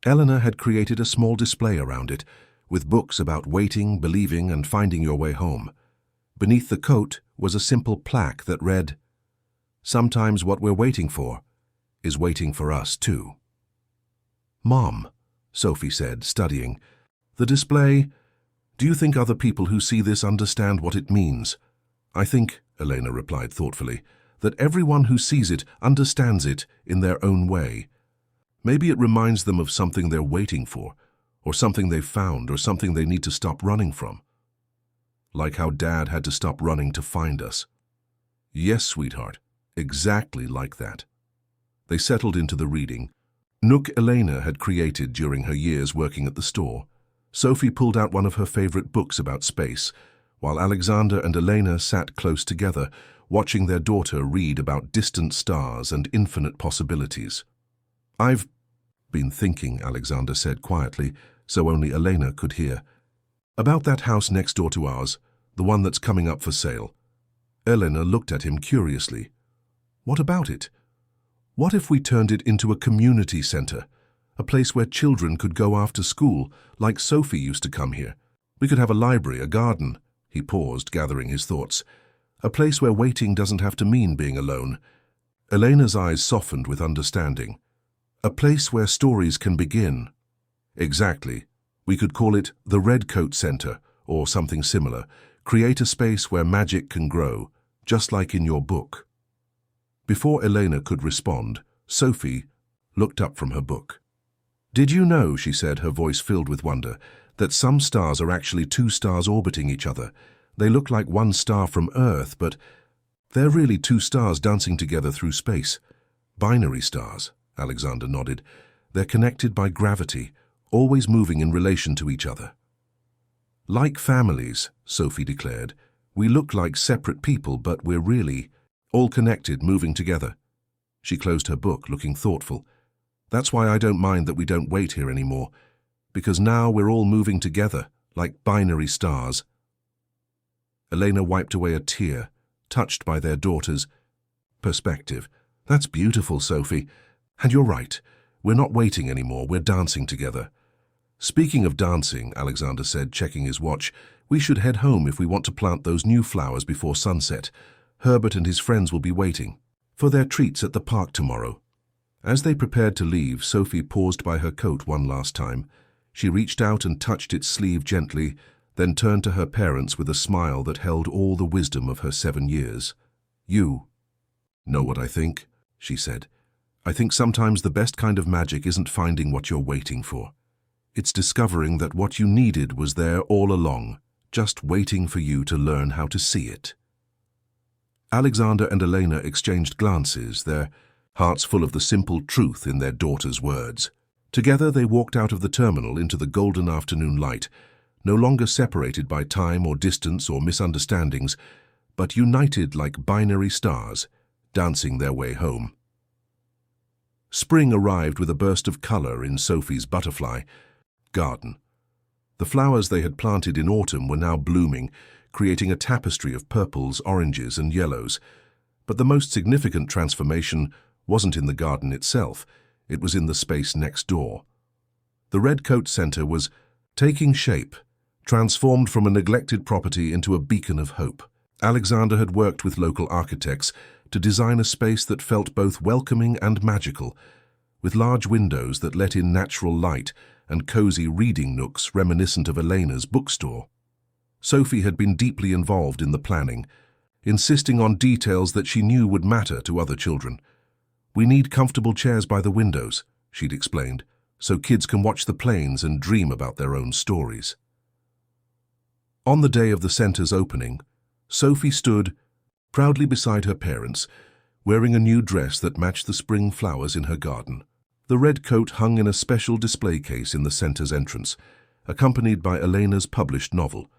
Eleanor had created a small display around it, with books about waiting, believing, and finding your way home. Beneath the coat was a simple plaque that read, "Sometimes what we're waiting for is waiting for us too." "Mom," Sophie said, studying the display, "do you think other people who see this understand what it means?" "I think," Elena replied thoughtfully, "that everyone who sees it understands it in their own way. Maybe it reminds them of something they're waiting for, or something they've found, or something they need to stop running from. Like how Dad had to stop running to find us." "Yes, sweetheart, exactly like that." They settled into the reading. Nook Elena had created during her years working at the store. Sophie pulled out one of her favorite books about space, while Alexander and Elena sat close together, watching their daughter read about distant stars and infinite possibilities. "I've been thinking," Alexander said quietly, so only Elena could hear, "about that house next door to ours, the one that's coming up for sale." Elena looked at him curiously. "What about it? What if we turned it into a community center, a place where children could go after school, like Sophie used to come here? We could have a library, a garden." He paused, gathering his thoughts. "A place where waiting doesn't have to mean being alone." Elena's eyes softened with understanding. "A place where stories can begin." "Exactly. We could call it the Red Coat Center, or something similar. Create a space where magic can grow, just like in your book." Before Elena could respond, Sophie looked up from her book. "Did you know," she said, her voice filled with wonder, "that some stars are actually two stars orbiting each other? They look like one star from Earth, but they're really two stars dancing together through space. Binary stars," Alexander nodded. "They're connected by gravity, always moving in relation to each other." "Like families," Sophie declared. "We look like separate people, but we're really all connected, moving together." She closed her book, looking thoughtful. "That's why I don't mind that we don't wait here anymore, because now we're all moving together, like binary stars." Elena wiped away a tear, touched by their daughter's perspective. "That's beautiful, Sophie. And you're right. We're not waiting anymore, we're dancing together." "Speaking of dancing," Alexander said, checking his watch, "we should head home if we want to plant those new flowers before sunset. Herbert and his friends will be waiting for their treats at the park tomorrow." As they prepared to leave, Sophie paused by her coat one last time. She reached out and touched its sleeve gently, then turned to her parents with a smile that held all the wisdom of her 7 years. "You know what I think?" she said. "I think sometimes the best kind of magic isn't finding what you're waiting for. It's discovering that what you needed was there all along, just waiting for you to learn how to see it." Alexander and Elena exchanged glances, their hearts full of the simple truth in their daughter's words. Together they walked out of the terminal into the golden afternoon light, no longer separated by time or distance or misunderstandings, but united like binary stars, dancing their way home. Spring arrived with a burst of color in Sophie's butterfly garden. The flowers they had planted in autumn were now blooming, creating a tapestry of purples, oranges, and yellows. But the most significant transformation wasn't in the garden itself, it was in the space next door. The Red Coat Center was taking shape, transformed from a neglected property into a beacon of hope. Alexander had worked with local architects to design a space that felt both welcoming and magical, with large windows that let in natural light and cozy reading nooks reminiscent of Elena's bookstore. Sophie had been deeply involved in the planning, insisting on details that she knew would matter to other children. "We need comfortable chairs by the windows," she'd explained, "so kids can watch the planes and dream about their own stories." On the day of the center's opening, Sophie stood proudly beside her parents, wearing a new dress that matched the spring flowers in her garden. The red coat hung in a special display case in the center's entrance, accompanied by Elena's published novel,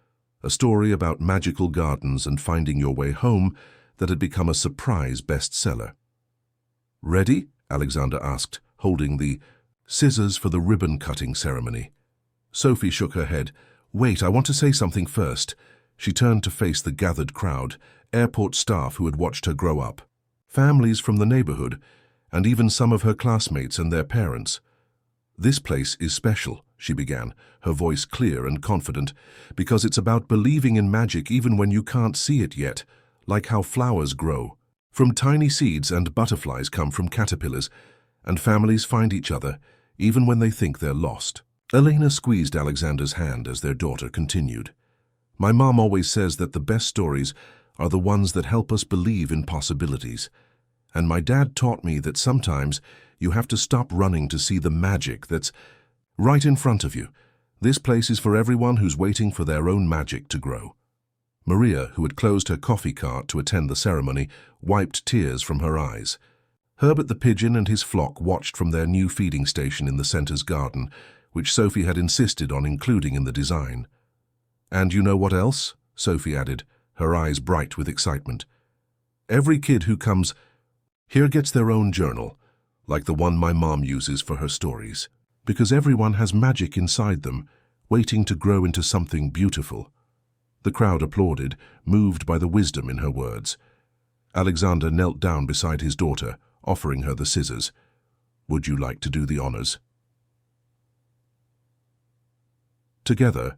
a story about magical gardens and finding your way home that had become a surprise bestseller. "Ready?" Alexander asked, holding the scissors for the ribbon-cutting ceremony. Sophie shook her head. "Wait, I want to say something first." She turned to face the gathered crowd, airport staff who had watched her grow up, families from the neighborhood, and even some of her classmates and their parents. "This place is special," she began, her voice clear and confident, "because it's about believing in magic even when you can't see it yet, like how flowers grow. From tiny seeds and butterflies come from caterpillars, and families find each other, even when they think they're lost." Elena squeezed Alexander's hand as their daughter continued. "My mom always says that the best stories are the ones that help us believe in possibilities. And my dad taught me that sometimes you have to stop running to see the magic that's right in front of you. This place is for everyone who's waiting for their own magic to grow." Maria, who had closed her coffee cart to attend the ceremony, wiped tears from her eyes. Herbert the pigeon and his flock watched from their new feeding station in the center's garden, which Sophie had insisted on including in the design. "And you know what else?" Sophie added, her eyes bright with excitement. "Every kid who comes here gets their own journal, like the one my mom uses for her stories, because everyone has magic inside them, waiting to grow into something beautiful." The crowd applauded, moved by the wisdom in her words. Alexander knelt down beside his daughter, offering her the scissors. "Would you like to do the honors?" Together,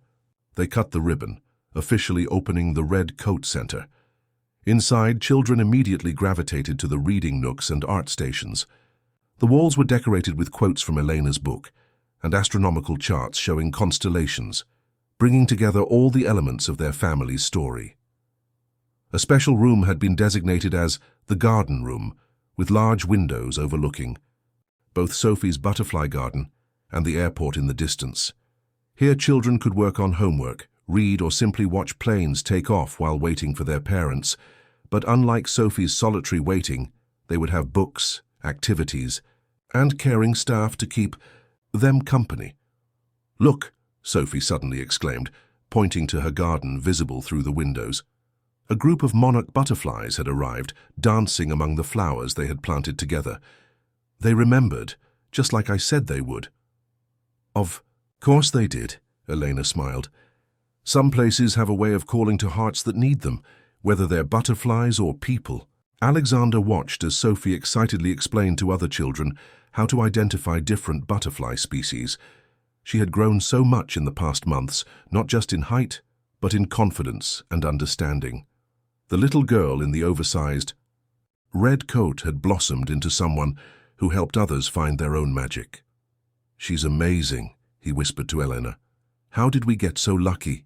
they cut the ribbon, officially opening the Red Coat Center. Inside, children immediately gravitated to the reading nooks and art stations. The walls were decorated with quotes from Elena's book and astronomical charts showing constellations, bringing together all the elements of their family's story. A special room had been designated as the garden room, with large windows overlooking both Sophie's butterfly garden and the airport in the distance. Here children could work on homework, read, or simply watch planes take off while waiting for their parents. But unlike Sophie's solitary waiting, they would have books, activities, and caring staff to keep them company. "Look!" Sophie suddenly exclaimed, pointing to her garden visible through the windows. A group of monarch butterflies had arrived, dancing among the flowers they had planted together. They remembered, just like I said they would. "Of course they did," Elena smiled. "Some places have a way of calling to hearts that need them, whether they're butterflies or people." Alexander watched as Sophie excitedly explained to other children how to identify different butterfly species. She had grown so much in the past months, not just in height, but in confidence and understanding. The little girl in the oversized red coat had blossomed into someone who helped others find their own magic. "She's amazing," he whispered to Elena. "How did we get so lucky?"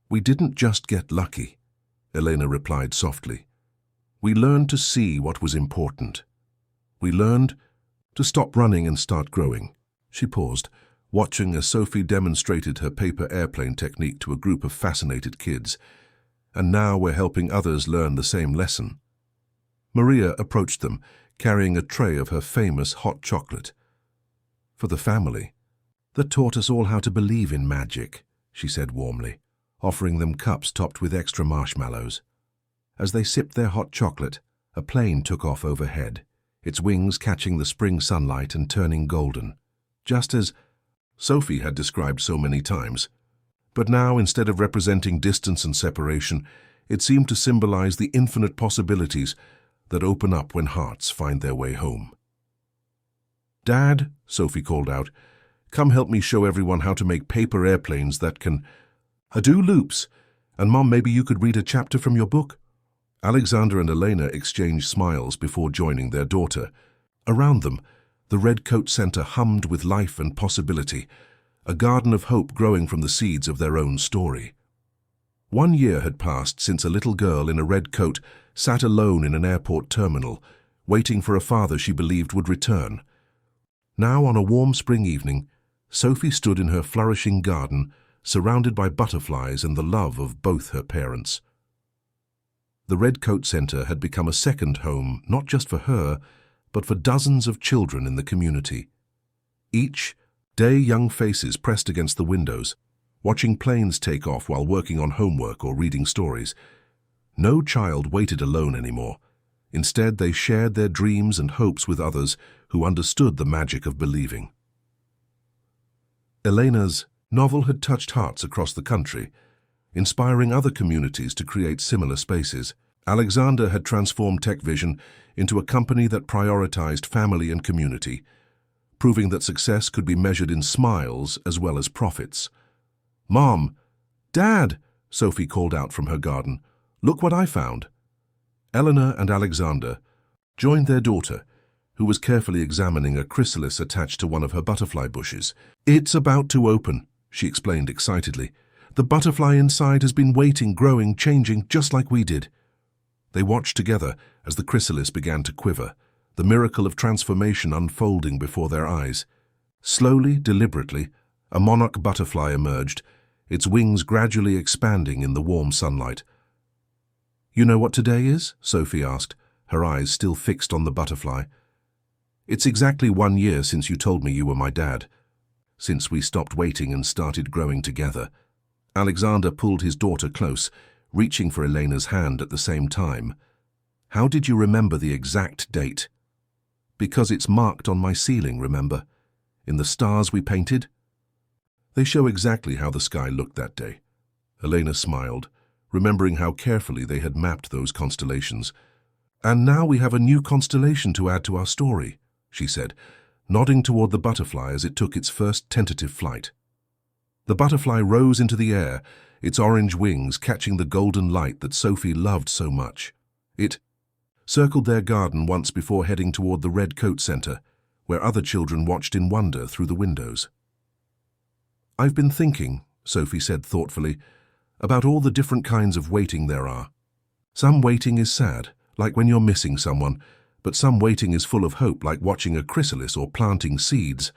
"We didn't just get lucky," Elena replied softly. We learned to see what was important. We learned to stop running and start growing. She paused, watching as Sophie demonstrated her paper airplane technique to a group of fascinated kids. And now we're helping others learn the same lesson. Maria approached them, carrying a tray of her famous hot chocolate. For the family. That taught us all how to believe in magic, she said warmly, offering them cups topped with extra marshmallows. As they sipped their hot chocolate, a plane took off overhead, its wings catching the spring sunlight and turning golden, just as Sophie had described so many times. But now, instead of representing distance and separation, it seemed to symbolize the infinite possibilities that open up when hearts find their way home. "Dad," Sophie called out, "come help me show everyone how to make paper airplanes that can do loops. And Mom, maybe you could read a chapter from your book?" Alexander and Elena exchanged smiles before joining their daughter. Around them, the Red Coat Center hummed with life and possibility, a garden of hope growing from the seeds of their own story. 1 year had passed since a little girl in a red coat sat alone in an airport terminal, waiting for a father she believed would return. Now, on a warm spring evening, Sophie stood in her flourishing garden, surrounded by butterflies and the love of both her parents. The Red Coat Center had become a second home, not just for her, but for dozens of children in the community. Each day, young faces pressed against the windows, watching planes take off while working on homework or reading stories. No child waited alone anymore. Instead, they shared their dreams and hopes with others who understood the magic of believing. Elena's novel had touched hearts across the country, inspiring other communities to create similar spaces. Alexander had transformed Tech Vision into a company that prioritized family and community, proving that success could be measured in smiles as well as profits. "Mom! Dad!" Sophie called out from her garden. "Look what I found." Eleanor and Alexander joined their daughter, who was carefully examining a chrysalis attached to one of her butterfly bushes. "It's about to open," she explained excitedly. "The butterfly inside has been waiting, growing, changing, just like we did." They watched together as the chrysalis began to quiver, the miracle of transformation unfolding before their eyes. Slowly, deliberately, a monarch butterfly emerged, its wings gradually expanding in the warm sunlight. "You know what today is?" Sophie asked, her eyes still fixed on the butterfly. "It's exactly 1 year since you told me you were my dad, since we stopped waiting and started growing together." Alexander pulled his daughter close, reaching for Elena's hand at the same time. "How did you remember the exact date?" "Because it's marked on my ceiling, remember? In the stars we painted?" "They show exactly how the sky looked that day." Elena smiled, remembering how carefully they had mapped those constellations. "And now we have a new constellation to add to our story," she said, nodding toward the butterfly as it took its first tentative flight. The butterfly rose into the air, its orange wings catching the golden light that Sophie loved so much. It circled their garden once before heading toward the Red Coat Center, where other children watched in wonder through the windows. "I've been thinking," Sophie said thoughtfully, "about all the different kinds of waiting there are. Some waiting is sad, like when you're missing someone, but some waiting is full of hope, like watching a chrysalis or planting seeds,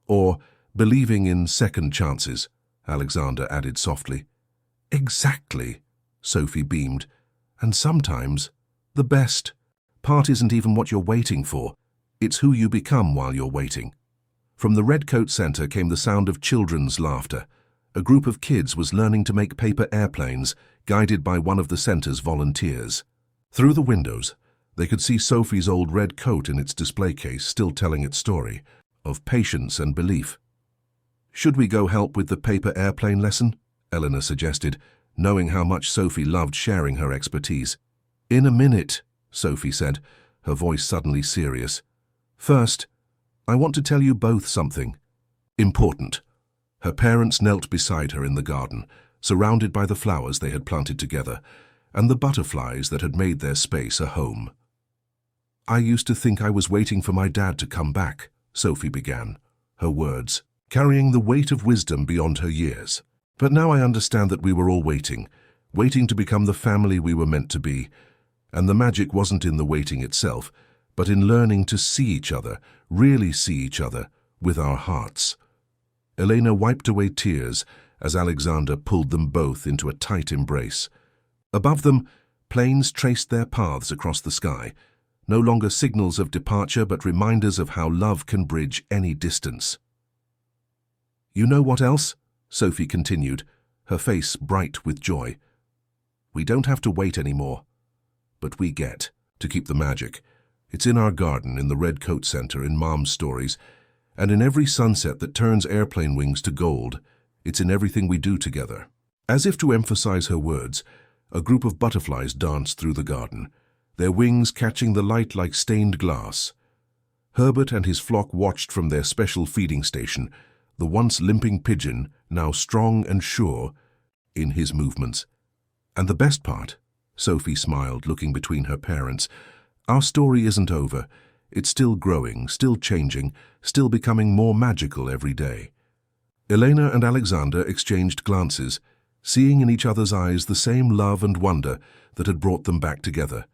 or believing in second chances," Alexander added softly. "Exactly," Sophie beamed. "And sometimes, the best part isn't even what you're waiting for. It's who you become while you're waiting." From the Red Coat Center came the sound of children's laughter. A group of kids was learning to make paper airplanes, guided by one of the center's volunteers. Through the windows, they could see Sophie's old red coat in its display case, still telling its story of patience and belief. "Should we go help with the paper airplane lesson?" Eleanor suggested, knowing how much Sophie loved sharing her expertise. "In a minute," Sophie said, her voice suddenly serious. "First, I want to tell you both something important." Her parents knelt beside her in the garden, surrounded by the flowers they had planted together, and the butterflies that had made their space a home. "I used to think I was waiting for my dad to come back," Sophie began, her words carrying the weight of wisdom beyond her years. "But now I understand that we were all waiting to become the family we were meant to be. And the magic wasn't in the waiting itself, but in learning to see each other, really see each other, with our hearts. Elena wiped away tears as Alexander pulled them both into a tight embrace. Above them, planes traced their paths across the sky, no longer signals of departure but reminders of how love can bridge any distance. "You know what else?" Sophie continued, her face bright with joy. "We don't have to wait anymore. But we get to keep the magic. It's in our garden, in the Red Coat Center, in Mom's stories, and in every sunset that turns airplane wings to gold. It's in everything we do together." As if to emphasize her words, a group of butterflies danced through the garden, their wings catching the light like stained glass. Herbert and his flock watched from their special feeding station, the once limping pigeon, now strong and sure in his movements. "And the best part," Sophie smiled, looking between her parents, "our story isn't over. It's still growing, still changing, still becoming more magical every day." Elena and Alexander exchanged glances, seeing in each other's eyes the same love and wonder that had brought them back together.